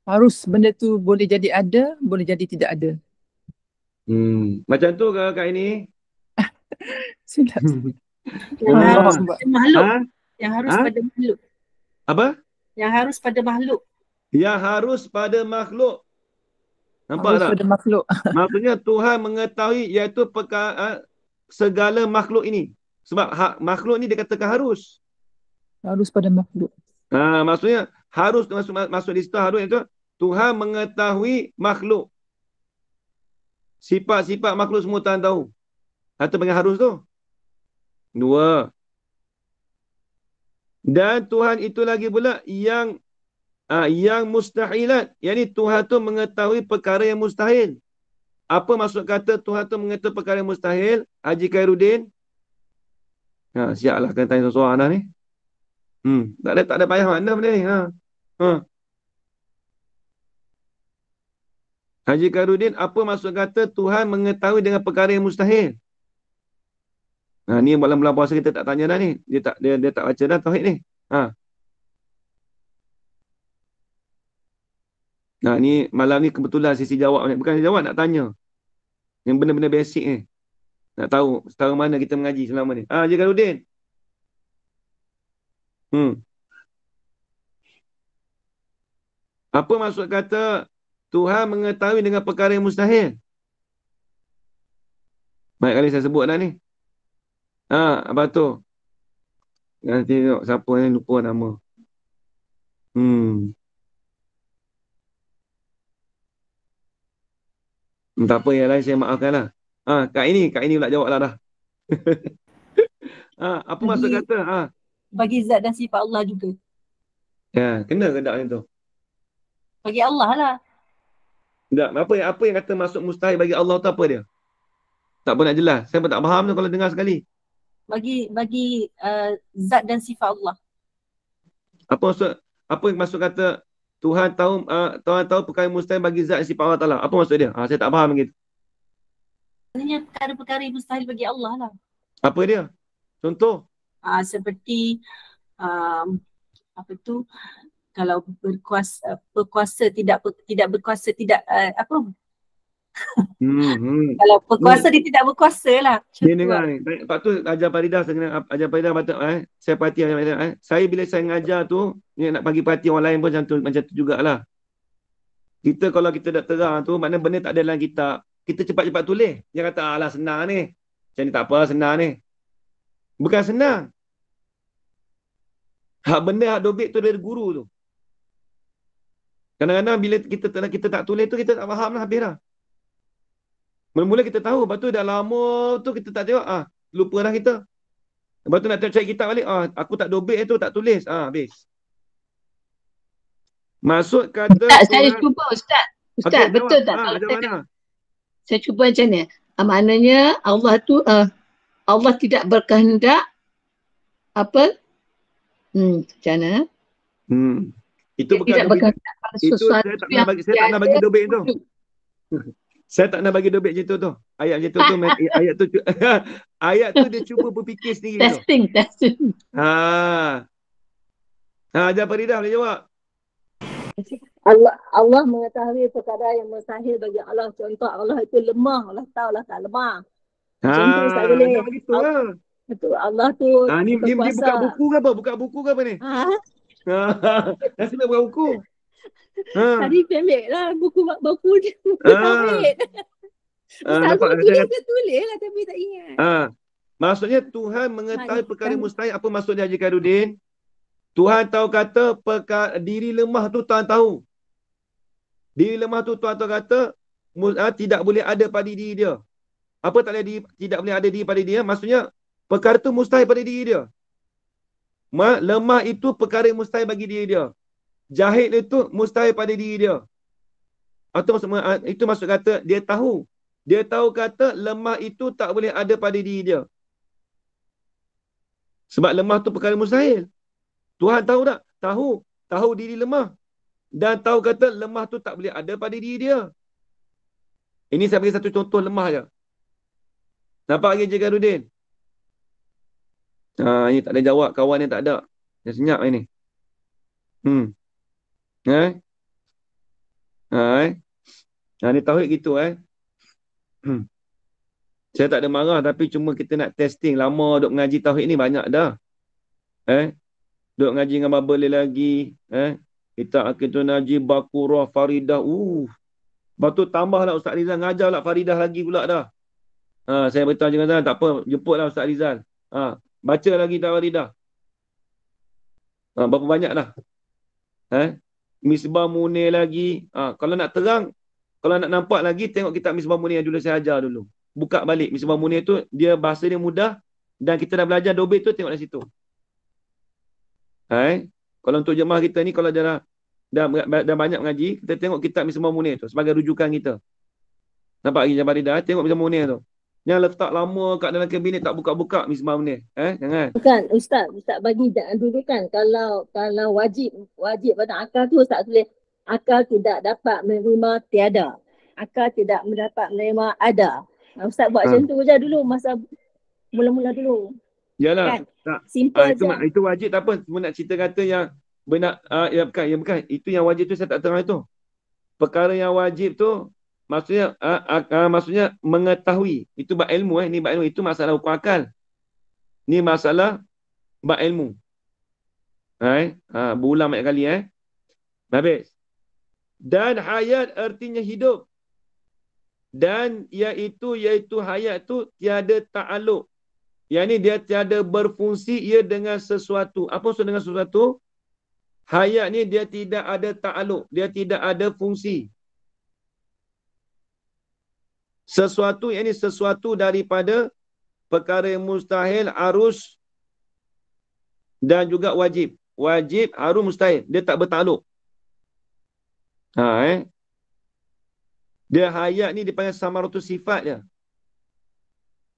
[SPEAKER 3] Harus benda tu boleh jadi ada, boleh jadi tidak ada.
[SPEAKER 1] Macam tu ke Kak ini?
[SPEAKER 3] Silap.
[SPEAKER 2] Yang harus
[SPEAKER 3] Allah.
[SPEAKER 2] pada makhluk.
[SPEAKER 1] Ha?
[SPEAKER 2] Yang harus
[SPEAKER 1] Ha?
[SPEAKER 2] pada makhluk.
[SPEAKER 1] Apa?
[SPEAKER 2] Yang harus pada makhluk.
[SPEAKER 1] Yang harus pada makhluk. Nampak
[SPEAKER 3] Harus
[SPEAKER 1] tak?
[SPEAKER 3] pada makhluk.
[SPEAKER 1] Maksudnya Tuhan mengetahui iaitu segala makhluk ini. Sebab makhluk ni dikatakan harus.
[SPEAKER 3] Harus pada makhluk.
[SPEAKER 1] Maksudnya harus masuk di situ harus itu Tuhan mengetahui makhluk. Sifat-sifat makhluk semua Tuhan tahu. Atau panggil harus tu. Dua. Dan Tuhan itu lagi pula yang mustahilat. Yang ni Tuhan tu mengetahui perkara yang mustahil. Apa maksud kata Tuhan tu mengetahui perkara yang mustahil? Haji Khairuddin? Siaplah kena tanya seorang dah ni. Tak ada payah mana benda ni. Haji Khairuddin, apa maksud kata Tuhan mengetahui dengan perkara yang mustahil? Ni bulan-bulan puasa kita tak tanya dah ni. Dia tak baca dah tauhid ni. Ni malam ni kebetulan sisi jawab ni. Bukan jawab, nak tanya. Yang benda-benda basic ni. Nak tahu setara mana kita mengaji selama ni. Haji Khairuddin. Apa maksud kata Tuhan mengetahui dengan perkara yang mustahil? Baik kali saya sebut dah ni. Apa tu? Nanti tengok siapa yang lupa nama. Tak apa, yang lain saya maafkan lah. Kak ini pula jawab lah dah. Apa maksud kata?
[SPEAKER 2] Bagi zat dan sifat Allah juga.
[SPEAKER 1] Ya, kena ke tak macam tu?
[SPEAKER 2] Bagi Allah lah.
[SPEAKER 1] Tak, apa yang kata masuk mustahil bagi Allah tu apa dia? Tak pun nak jelas. Saya pun tak faham tu kalau dengar sekali.
[SPEAKER 2] Bagi zat dan sifat Allah.
[SPEAKER 1] Apa yang maksud kata Tuhan tahu perkara mustahil bagi zat dan sifat Allah Ta'ala? Apa maksud dia? Saya tak faham begitu.
[SPEAKER 2] Maksudnya perkara-perkara yang mustahil bagi Allah lah.
[SPEAKER 1] Apa dia? Contoh?
[SPEAKER 2] Seperti apa tu, kalau berkuasa tidak berkuasa tidak kalau berkuasa dia tidak berkuasa lah.
[SPEAKER 1] Dia dengar ni. Lepas tu ajar Faridah, ajar Faridah patut saya perhati saya bila saya mengajar tu nak bagi perhati orang lain pun macam tu jugalah. Kita kalau kita dah terang tu maknanya benda tak ada dalam kitab, kita cepat-cepat tulis. Dia kata alah senang ni. Macam ni tak apa, senang ni. Bukan senang. Benda dobit tu dari guru tu. Kadang-kadang bila kita tak tulis tu kita tak faham lah habis dah. Mula-mula kita tahu, lepas tu dah lama tu kita tak tengok, lupa dah kita. Lepas tu nak cari kitab balik, aku tak dobit tu, tak tulis, habis. Maksud kata
[SPEAKER 2] Ustaz, saya cuba Ustaz. Ustaz, betul tak? Saya cuba macam ni. Maknanya Allah tu Allah tidak berkehendak apa? Macam mana?
[SPEAKER 1] Itu bukan tidak berkehendak pada sesuatu yang saya tak nak bagi dobit tu. Saya tak nak bagi dobit macam tu. Ayat macam tu ayat tu dia cuba berfikir sendiri tu.
[SPEAKER 2] Testing.
[SPEAKER 1] Ajar Faridah boleh jawab.
[SPEAKER 2] Allah mengetahui perkara yang mustahil bagi Allah. Contoh Allah itu lemah. Allah tahu Allah tak lemah. Contoh tak boleh. Betul, Allah tu
[SPEAKER 1] ni buka buku ke apa? Buka buku ke apa ni? Nasi nak buka buku.
[SPEAKER 2] Tadi pelik lah buku dia. Saya tulis lah tapi tak ingat.
[SPEAKER 1] Maksudnya Tuhan mengetahui perkara mustahil. Apa maksudnya Haji Khairuddin? Tuhan tahu kata diri lemah tu Tuhan tahu. Diri lemah tu Tuhan tahu kata tidak boleh ada pada diri dia. Apa tidak boleh ada diri pada dia? Maksudnya perkara tu mustahil pada diri dia. Lemah itu perkara yang mustahil bagi diri dia. Jahil itu mustahil pada diri dia. Itu maksud kata dia tahu. Dia tahu kata lemah itu tak boleh ada pada diri dia. Sebab lemah tu perkara mustahil. Tuhan tahu tak? Tahu diri lemah. dan tahu kata lemah tu tak boleh ada pada diri dia. Ini saya bagi satu contoh lemah je. Nampak lagi Encik Garudin? Ini tak ada jawab, kawan ni tak ada. Dia senyap ini. Ni tauhid gitu Saya tak ada marah tapi cuma kita nak testing. Lama duk mengaji tauhid ni banyak dah. Duk ngaji dengan Baba lagi. Kita akidah Najib, Bakurah, Faridah. Lepas tu tambahlah Ustaz Rizal ngajar lah Faridah lagi pula dah. Saya beritahu dengan Zal, tak apa, jemputlah Ustaz Rizal. Baca lagi Faridah. Berapa banyak dah. Misbah Munir lagi. Kalau nak terang, kalau nak nampak lagi, tengok kitab Misbah Munir yang dulu saya ajar dulu. Buka balik. Misbah Munir tu, dia bahasa dia mudah. Dan kita dah belajar dobit tu, tengok dari situ. Kalau untuk jemaah kita ni, kalau dah banyak mengaji, kita tengok kitab Misbah Munir tu sebagai rujukan kita. Nampak lagi Faridah? Tengok Misbah Munir tu. Yang letak lama kat dalam kabinet tak buka-buka Misbah Munir. Jangan.
[SPEAKER 2] Bukan, Ustaz bagi dulu kan, kalau wajib pada akal tu Ustaz tulis akal tidak dapat menerima tiada. Akal tidak mendapat menerima ada. Ustaz buat macam tu je dulu masa mula-mula dulu.
[SPEAKER 1] Yalah.
[SPEAKER 2] Kan? Simple je.
[SPEAKER 1] Itu wajib tak apa. Cuma nak cerita kata yang benar. Bukan. Itu yang wajib tu saya tak terang itu. Perkara yang wajib tu maksudnya mengetahui. Itu bab ilmu. Ni bab ilmu. Itu masalah hukum akal. Ni masalah bab ilmu. Berulang banyak kali. Habis. Dan hayat artinya hidup. Dan iaitu hayat tu tiada ta'aluk. Yang ni dia tiada berfungsi ia dengan sesuatu. Apa maksud dengan sesuatu? Hayat ni dia tidak ada ta'aluk. Dia tidak ada fungsi. Sesuatu, yang ni sesuatu daripada perkara yang mustahil, harus dan juga wajib. Wajib, harus, mustahil. Dia tak bertakluk. Dia hayat ni dipanggil samaratus sifat dia.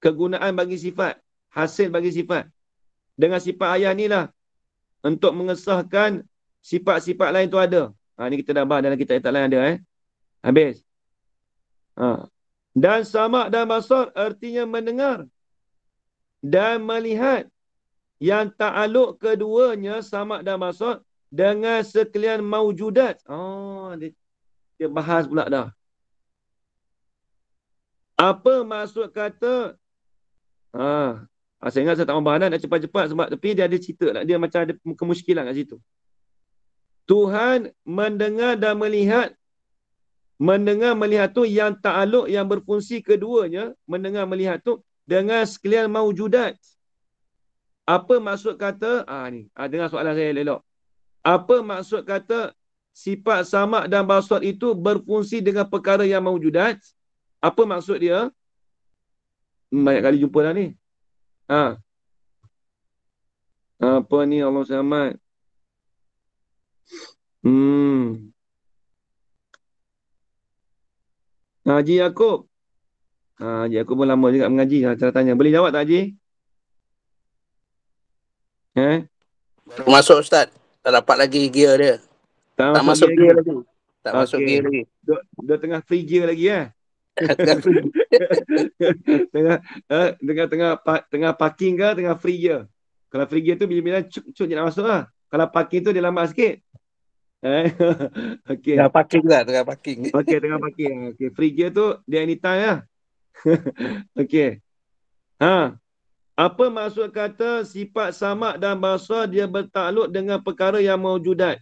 [SPEAKER 1] Kegunaan bagi sifat. Hasil bagi sifat. Dengan sifat hayat ni lah. Untuk mengesahkan sifat-sifat lain tu ada. Ni kita dah bahas dalam kitab-kitab lain ada. Habis. Dan sama' dan basar artinya mendengar. Dan melihat. Yang ta'aluk keduanya sama' dan basar dengan sekalian maujudat. Dia bahas pula dah. Apa maksud kata saya ingat saya tak membahas nak cepat-cepat sebab tapi dia ada cerita lah. Dia macam ada kemuskilan kat situ. Tuhan mendengar dan melihat. Mendengar melihat tu yang ta'aluk yang berfungsi keduanya. Mendengar melihat tu dengan sekalian maujudat. Apa maksud kata dengar soalan saya elok. Apa maksud kata sifat sama' dan basar itu berfungsi dengan perkara yang maujudat? Apa maksud dia? Banyak kali jumpa dah ni. Apa ni Allah Samad? Haji Yaakob. Haji Yaakob pun lama juga mengaji. Cara tanya. Boleh jawab tak Haji?
[SPEAKER 4] Masuk Ustaz. Tak dapat lagi gear dia. Tak masuk gear lagi. Tak masuk gear lagi.
[SPEAKER 1] Dia tengah free gear lagi tengah parking ke tengah free gear. Kalau free gear tu bila-bila cuk je nak masuk lah. Kalau parking tu dia lambat sikit. Okey.
[SPEAKER 4] Tengah parking lah, tengah parking.
[SPEAKER 1] Okey, tengah parking. Okey, free gear tu dia anytime lah. Okey. Apa maksud kata sifat sama' dan basar dia bertakluk dengan perkara yang maujudat?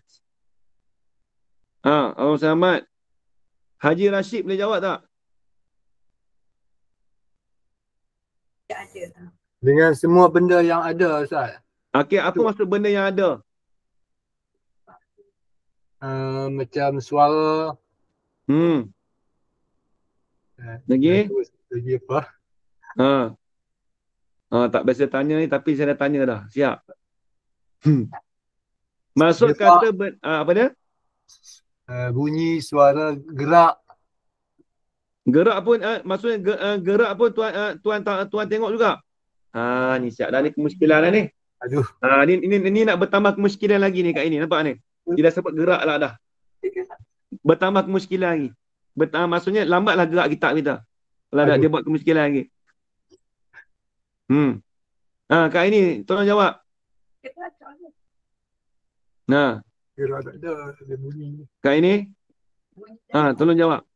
[SPEAKER 1] Allah Samad. Haji Rashid boleh jawab tak?
[SPEAKER 5] Dengan semua benda yang ada, Ustaz.
[SPEAKER 1] Okey, apa maksud benda yang ada?
[SPEAKER 5] Macam suara.
[SPEAKER 1] Lagi?
[SPEAKER 5] Lagi apa?
[SPEAKER 1] Tak biasa tanya ni tapi saya dah tanya dah. Siap. Maksud
[SPEAKER 5] Dia
[SPEAKER 1] kata apa dia?
[SPEAKER 5] Bunyi, suara, gerak.
[SPEAKER 1] Gerak pun maksudnya gerak pun tuan tengok juga. Ni siap dah ni kemuskilan dah ni.
[SPEAKER 5] Aduh.
[SPEAKER 1] Ni nak bertambah kemuskilan lagi ni kat ini nampak ni. Dia dah sebut gerak lah dah. Bertambah kemuskilan lagi. Maksudnya lambatlah gerak kita. Kalau ada dia buat kemuskilan lagi. Kak ini tolong jawab. Nah.
[SPEAKER 5] Gerak tak ada, dia bunyi.
[SPEAKER 1] Kak ini. Tolong jawab.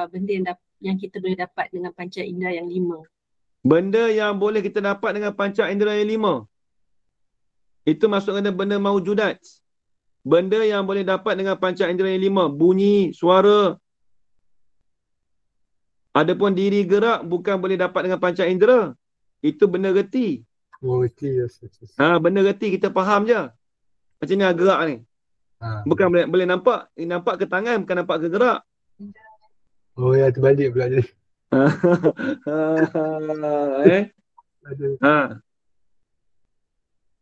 [SPEAKER 6] Benda yang kita boleh dapat dengan panca indera yang 5.
[SPEAKER 1] Benda yang boleh kita dapat dengan panca indera yang 5. Itu maksudnya benda maujudat. Benda yang boleh dapat dengan panca indera yang 5. Bunyi, suara. Adapun diri gerak bukan boleh dapat dengan panca indera. Itu benda reti.
[SPEAKER 5] Oh, reti. Yes.
[SPEAKER 1] Benda reti kita faham je. Macam ni gerak ni. Bukan boleh nampak. Nampak ke tangan, bukan nampak ke gerak.
[SPEAKER 5] Oh ya, terbalik pula jadi.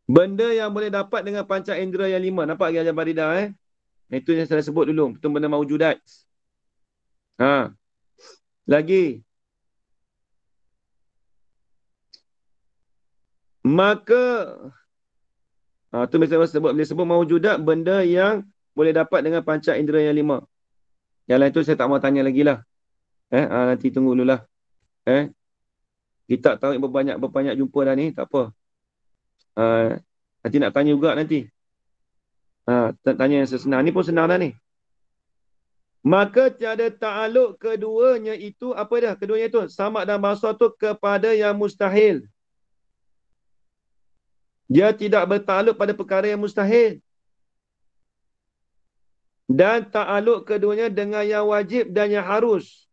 [SPEAKER 1] Benda yang boleh dapat dengan panca indera yang 5. Nampak ke Hajar Farida? Itu yang saya sebut dulu. Itu benda maujudat. Lagi. Maka tu boleh sebut maujudat benda yang boleh dapat dengan panca indera yang 5. Yang lain tu saya tak mau tanya lagi lah. Nanti tunggu dulu lah. Kita tahu berbanyak jumpa dah ni, tak apa. Nanti nak tanya juga nanti. Tanya yang sesenang. Ni pun senang dah ni. Maka tiada ta'aluk keduanya itu, apa dah? Keduanya itu, samak dan basar tu kepada yang mustahil. Dia tidak bertakluk pada perkara yang mustahil. Dan ta'aluk keduanya dengan yang wajib dan yang harus.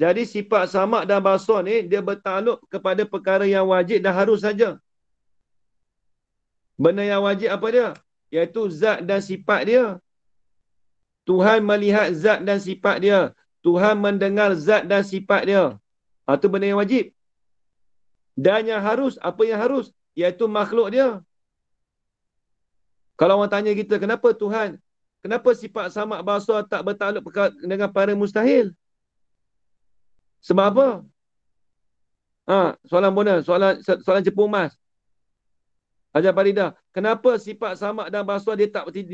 [SPEAKER 1] Jadi sifat samak dan basar ni, dia bertakluk kepada perkara yang wajib dan harus saja. Benda yang wajib apa dia? Iaitu zat dan sifat dia. Tuhan melihat zat dan sifat dia. Tuhan mendengar zat dan sifat dia. Itu benda yang wajib. Dan yang harus, apa yang harus? Iaitu makhluk dia. Kalau orang tanya kita, kenapa Tuhan, kenapa sifat samak basar tak bertakluk dengan perkara mustahil? Sebab apa? Soalan bonus, soalan cepu emas. Hajar Farida, kenapa sifat samak dan basar dia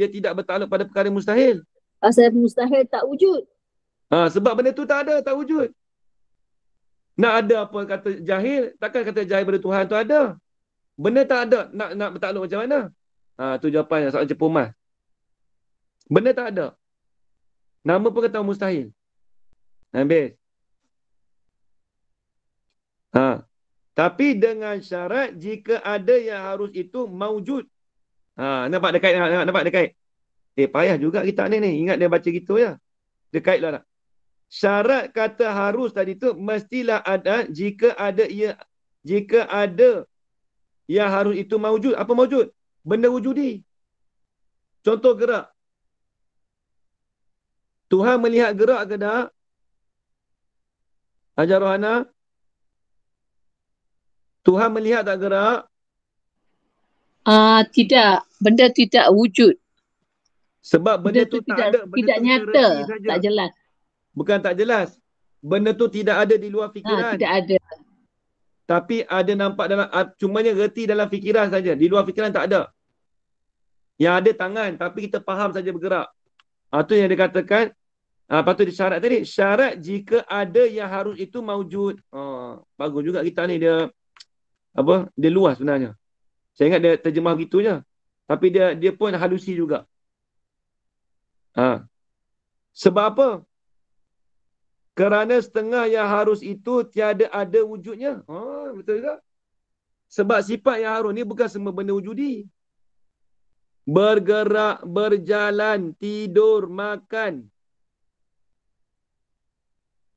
[SPEAKER 1] tidak bertakluk pada perkara mustahil?
[SPEAKER 6] Pasal mustahil tak wujud.
[SPEAKER 1] Sebab benda tu tak ada, tak wujud. Nak ada apa kata jahil, takkan kata jahil pada Tuhan tu ada. Benda tak ada, nak bertakluk macam mana? Tu jawapannya, soalan cepu emas. Benda tak ada. Nama pun kata mustahil. Habis. Tapi dengan syarat jika ada yang harus itu maujud. Nampak dekat? Nampak dekat? Payah juga kita ni. Ingat dia baca gitu ya. Dekat lah tak? Syarat kata harus tadi tu mestilah ada jika ada yang harus itu maujud. Apa maujud? Benda wujudi. Contoh gerak. Tuhan melihat gerak ke tak? Hajar Rohana? Tuhan melihat tak gerak?
[SPEAKER 2] Tidak. Benda tidak wujud.
[SPEAKER 1] Sebab benda tu tak ada.
[SPEAKER 2] Tidak nyata. Tak jelas.
[SPEAKER 1] Bukan tak jelas. Benda tu tidak ada di luar fikiran.
[SPEAKER 2] Tidak ada.
[SPEAKER 1] Tapi ada nampak dalam, cumanya reti dalam fikiran saja. Di luar fikiran tak ada. Yang ada tangan, tapi kita faham saja bergerak. Itu yang dikatakan, lepas tu syarat tadi. Syarat jika ada yang harus itu maujud. Bagus juga kita ni, dia luas sebenarnya. Saya ingat dia terjemah gitu je. Tapi dia pun halusi juga. Sebab apa? Kerana setengah yang harus itu tiada ada wujudnya. Betul juga. Sebab sifat yang harus ni bukan semua benda wujudi. Bergerak, berjalan, tidur, makan.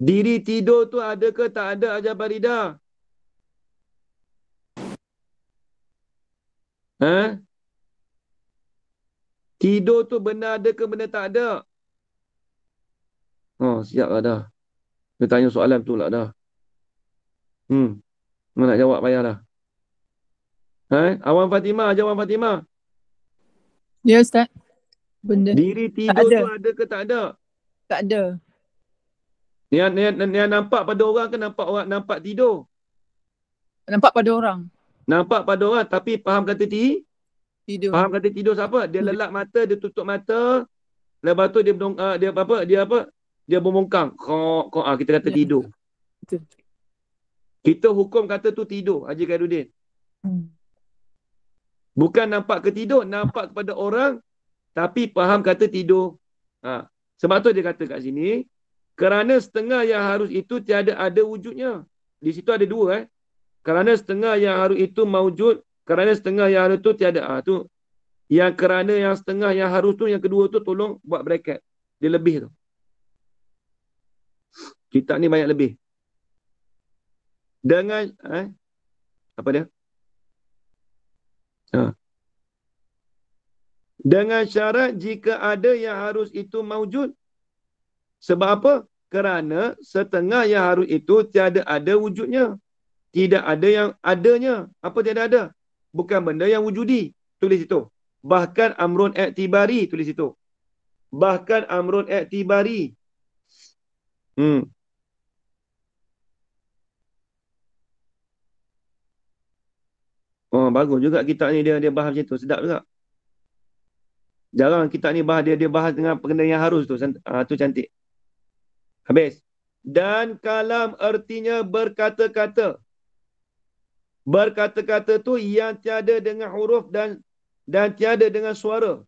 [SPEAKER 1] Diri tidur tu ada ke tak ada, Hajar Farida? Tidur tu benda ada ke benda tak ada? Siap lah dah. Dia tanya soalan tu lah dah. Nak jawab payah dah. Awan Fatimah, Awan Fatimah.
[SPEAKER 3] Ya Ustaz. Benda
[SPEAKER 1] Diri tidur tu ada ke tak ada?
[SPEAKER 3] tak ada.
[SPEAKER 1] Yang nampak pada orang ke nampak tidur?
[SPEAKER 3] Nampak pada orang.
[SPEAKER 1] Nampak pada orang tapi faham kata
[SPEAKER 3] Tidur.
[SPEAKER 1] Faham kata tidur siapa? Dia lelap mata, dia tutup mata. Lepas tu dia dia membongkang. Kita kata
[SPEAKER 3] Ya.
[SPEAKER 1] tidur.
[SPEAKER 3] Betul.
[SPEAKER 1] Kita hukum kata tu tidur, Haji Khairuddin. Bukan nampak ke tidur, nampak kepada orang tapi faham kata tidur. Sebab tu dia kata kat sini, kerana setengah yang harus itu tiada ada wujudnya. Di situ ada dua. Kerana setengah yang harus itu mawujud, kerana setengah yang harus itu tiada. Tu yang kerana yang setengah yang harus tu, yang kedua tu tolong buat bracket. Dia lebih tu. Kitab ni banyak lebih. Dengan apa dia? Dengan syarat jika ada yang harus itu mawujud. Sebab apa? Kerana setengah yang harus itu tiada ada wujudnya. Tidak ada yang adanya. Apa tiada ada? Bukan benda yang wujudi. Tulis itu. Bahkan amrun i'tibari. Tulis itu. Bahkan amrun i'tibari. Oh, bagus juga kitab ni dia bahas macam tu. Sedap juga. Jarang kitab ni bahas dia bahas dengan perkara yang harus tu. Tu cantik. Habis. Dan kalam artinya berkata-kata. Berkata-kata tu yang tiada dengan huruf dan tiada dengan suara.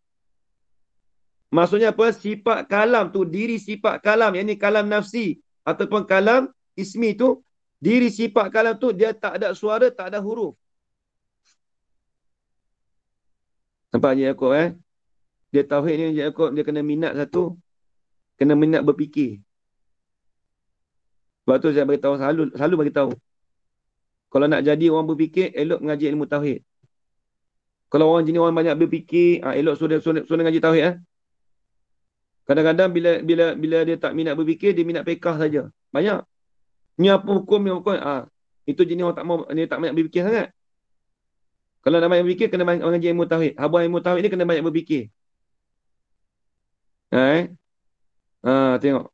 [SPEAKER 1] Maksudnya apa? Sifat kalam tu, diri sifat kalam, yang ni kalam nafsi ataupun kalam ismi tu, diri sifat kalam tu dia tak ada suara, tak ada huruf. Nampak Haji Yaakob Dia tauhid ni Haji Yaakob, dia kena minat satu, kena minat berfikir. Sebab tu saya beritahu, selalu beritahu. Kalau nak jadi orang berfikir, elok mengaji ilmu tauhid. Kalau orang jenis orang banyak berfikir, elok suruh ngaji tauhid. Kadang-kadang bila dia tak minat berfikir, dia minat pekah saja. Banyak. Ni apa hukum ni hukum? Itu jenis orang dia tak banyak berfikir sangat. Kalau nak banyak berfikir, kena banyak mengaji ilmu tauhid. Habuan ilmu tauhid ni kena banyak berfikir. Tengok.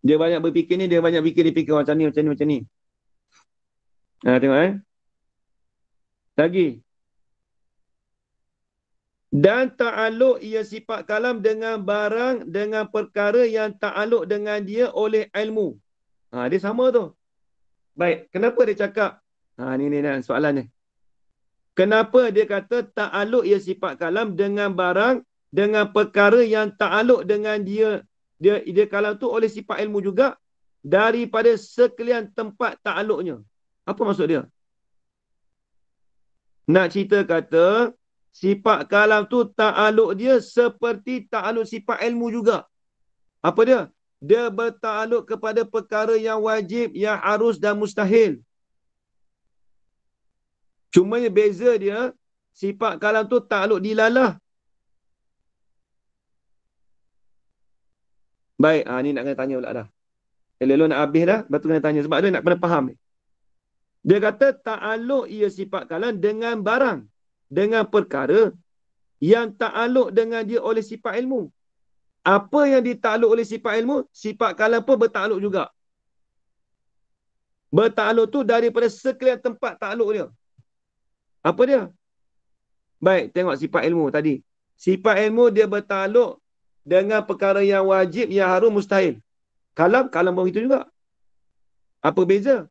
[SPEAKER 1] Dia banyak berfikir ni, dia banyak fikir, dia fikir macam ni. Tengok Lagi. Dan ta'aluk ia sifat kalam dengan barang, dengan perkara yang ta'aluk dengan dia oleh ilmu. Dia sama tu. Baik, kenapa dia cakap? Ni soalan ni. Kenapa dia kata ta'aluk ia sifat kalam dengan barang, dengan perkara yang ta'aluk dengan dia kalam tu oleh sifat ilmu juga, daripada sekalian tempat ta'aluknya. Apa maksud dia? Nak cerita kata, sifat kalam tu ta'aluk dia seperti ta'aluk sifat ilmu juga. Apa dia? Dia berta'aluk kepada perkara yang wajib, yang harus dan mustahil. Cuma beza dia, sifat kalam tu ta'aluk dilalah. Baik, ni nak kena tanya pula dah. Elok nak habis dah, lepas tu kena tanya. Sebab dia nak kena faham ni. Dia kata ta'aluk ia sifat kalam dengan barang, dengan perkara yang ta'aluk dengan dia oleh sifat ilmu. Apa yang dita'aluk oleh sifat ilmu, sifat kalam pun berta'aluk juga. Berta'aluk tu daripada sekalian tempat ta'aluk dia. Apa dia? Baik, tengok sifat ilmu tadi. Sifat ilmu dia berta'aluk dengan perkara yang wajib, yang harus, mustahil. Kalam pun itu juga. Apa beza?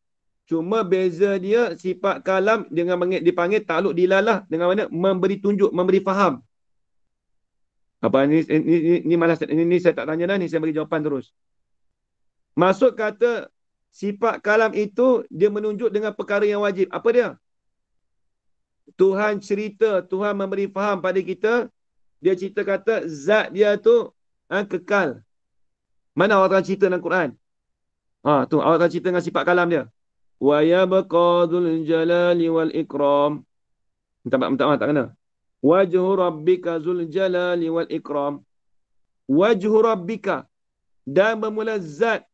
[SPEAKER 1] Cuma beza dia, sifat kalam dengan dipanggil ta'aluk dilalah, dengan mana? Memberi tunjuk, memberi faham. Apa ni malas ini saya tak tanya dah, ni saya bagi jawapan terus. Maksud kata sifat kalam itu dia menunjuk dengan perkara yang wajib. Apa dia? Tuhan cerita, Tuhan memberi faham pada kita. Dia cerita kata zat dia tu kekal. Mana Allah cerita dalam Quran? Tu Allah cerita dengan sifat kalam dia. Wa yabqa dzul jalali wal ikram. Minta maaf tak kena. Wajhu rabbika dzul jalali wal ikram. Wajhu rabbika, dan bermula zat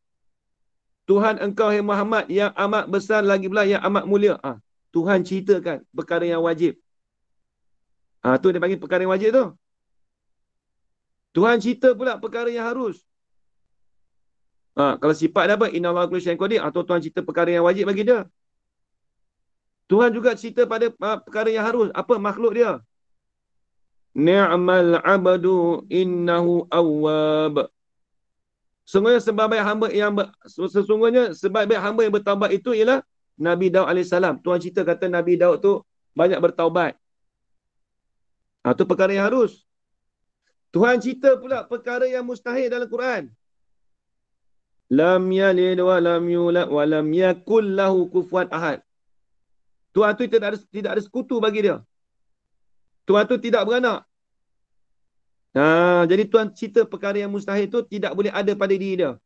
[SPEAKER 1] Tuhan engkau hai Muhammad yang amat besar, lagi pula yang amat mulia. Tuhan ceritakan perkara yang wajib. Tu dia panggil perkara yang wajib tu. Tuhan cerita pula perkara yang harus. Kalau sifat dia apa? Inna Allah kulli syai'in qadir. Atau Tuhan cerita perkara yang wajib bagi dia. Tuhan juga cerita pada perkara yang harus. Apa makhluk dia? ni'mal 'abdu innahu awwab. Sesungguhnya sebaik-baik hamba yang bertaubat itu ialah Nabi Daud alaihissalam. Tuhan cerita kata Nabi Daud tu banyak bertaubat. Itu perkara yang harus. Tuhan cerita pula perkara yang mustahil dalam Quran. Lam yalid wa lam yulad wa lam yakul lahu kufuwan ahad. Tuhan tu tidak ada sekutu bagi dia. Tuhan tu tidak beranak. Jadi Tuhan cerita perkara yang mustahil tu tidak boleh ada pada diri dia.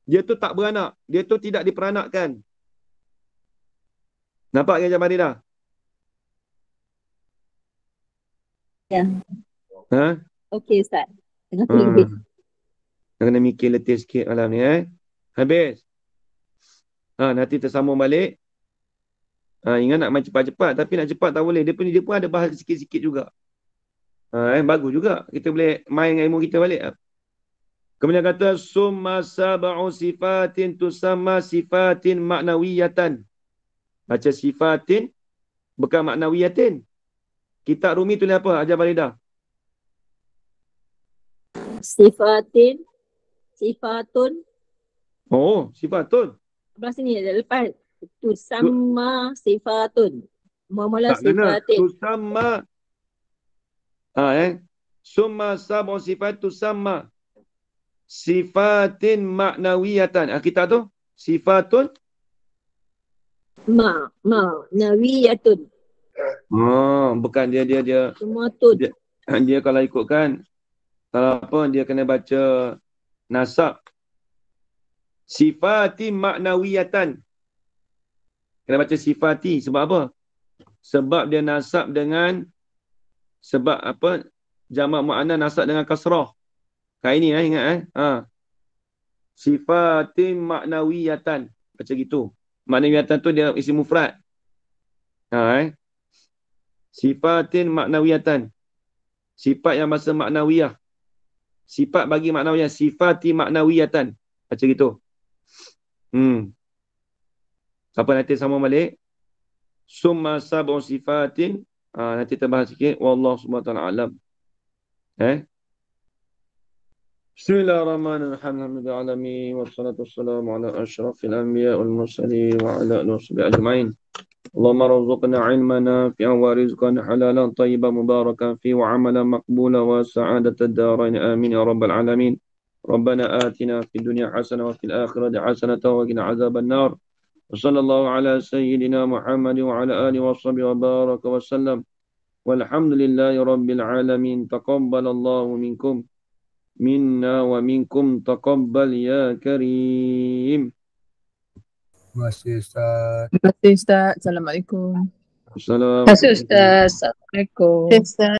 [SPEAKER 1] Dia tu tak beranak. Dia tu tidak diperanakkan. Nampak kan Jabari dah?
[SPEAKER 6] Ya. Okey Ustaz. Tengah
[SPEAKER 1] Dah kena mikir letih sikit malam ni Habis. Nanti tersambung balik. Ingat nak main cepat-cepat. Tapi nak cepat tak boleh. Dia pun ada bahas sikit-sikit juga. Bagus juga. Kita boleh main dengan ilmu kita balik. Kemudian kata summa sab'u sifatin tusamma sifatin maknawiyatan. Baca sifatin bukan maknawiyatin. Kitab Rumi tulis apa? Ajar Balidah.
[SPEAKER 6] Sifatun.
[SPEAKER 1] Oh, sifatun.
[SPEAKER 6] Sebelah sini ada lepas. Tusamma sifatun. Mula
[SPEAKER 1] Tak kena.
[SPEAKER 6] sifatin.
[SPEAKER 1] Tusamma. Summa sab'u sifat tusamma sifatin maknawiyatan. Kita tu sifatun
[SPEAKER 6] Nawiyatun.
[SPEAKER 1] Bukan dia
[SPEAKER 6] Semua tun.
[SPEAKER 1] dia kalau ikutkan kalau apa dia kena baca nasab sifati maknawiyatan. Kena baca sifati sebab apa? Sebab dia nasab dengan sebab apa? Jamak muannas nasab dengan kasrah. Kayak ini ingat Sifatin maknawiyatan. Baca gitu. Maknawiyatan tu dia isim mufrad. Sifatin maknawiyatan. Sifat yang bahasa maknawiyah. Sifat bagi maknawiyah. Sifati maknawiyatan. Baca gitu. Apa nanti sama balik? Summa sab'u sifatin. Nanti terbahas sikit. Wallahu subhanahu wa ta'ala alam. Bismillahirrahmanirrahim. Alhamdulillah alamin. Wassalatu wassalamu ala asyrafil anbiya wal mursalin wa ala alihi washabihi ajma'in. Allahumma rzuqna ilman nafi'an wa rizqan halalan tayyiban mubarakan fi wa amalan maqbulan wa sa'adatad darain amin ya rabbal alamin. Rabbana atina fid dunya hasanah wa fil akhirati hasanah wa qina azaban nar. Wa sallallahu ala sayyidina Muhammad wa ala alihi washabihi wa baraka wa sallam. Walhamdulillahi rabbil alamin. Taqabbalallahu minkum minna wa minkum taqabbal ya karim.
[SPEAKER 5] Terima kasih Ustaz.
[SPEAKER 3] Terima kasih Ustaz. Assalamualaikum.
[SPEAKER 1] Assalamualaikum.
[SPEAKER 2] Ustaz. Assalamualaikum.
[SPEAKER 3] Ustaz.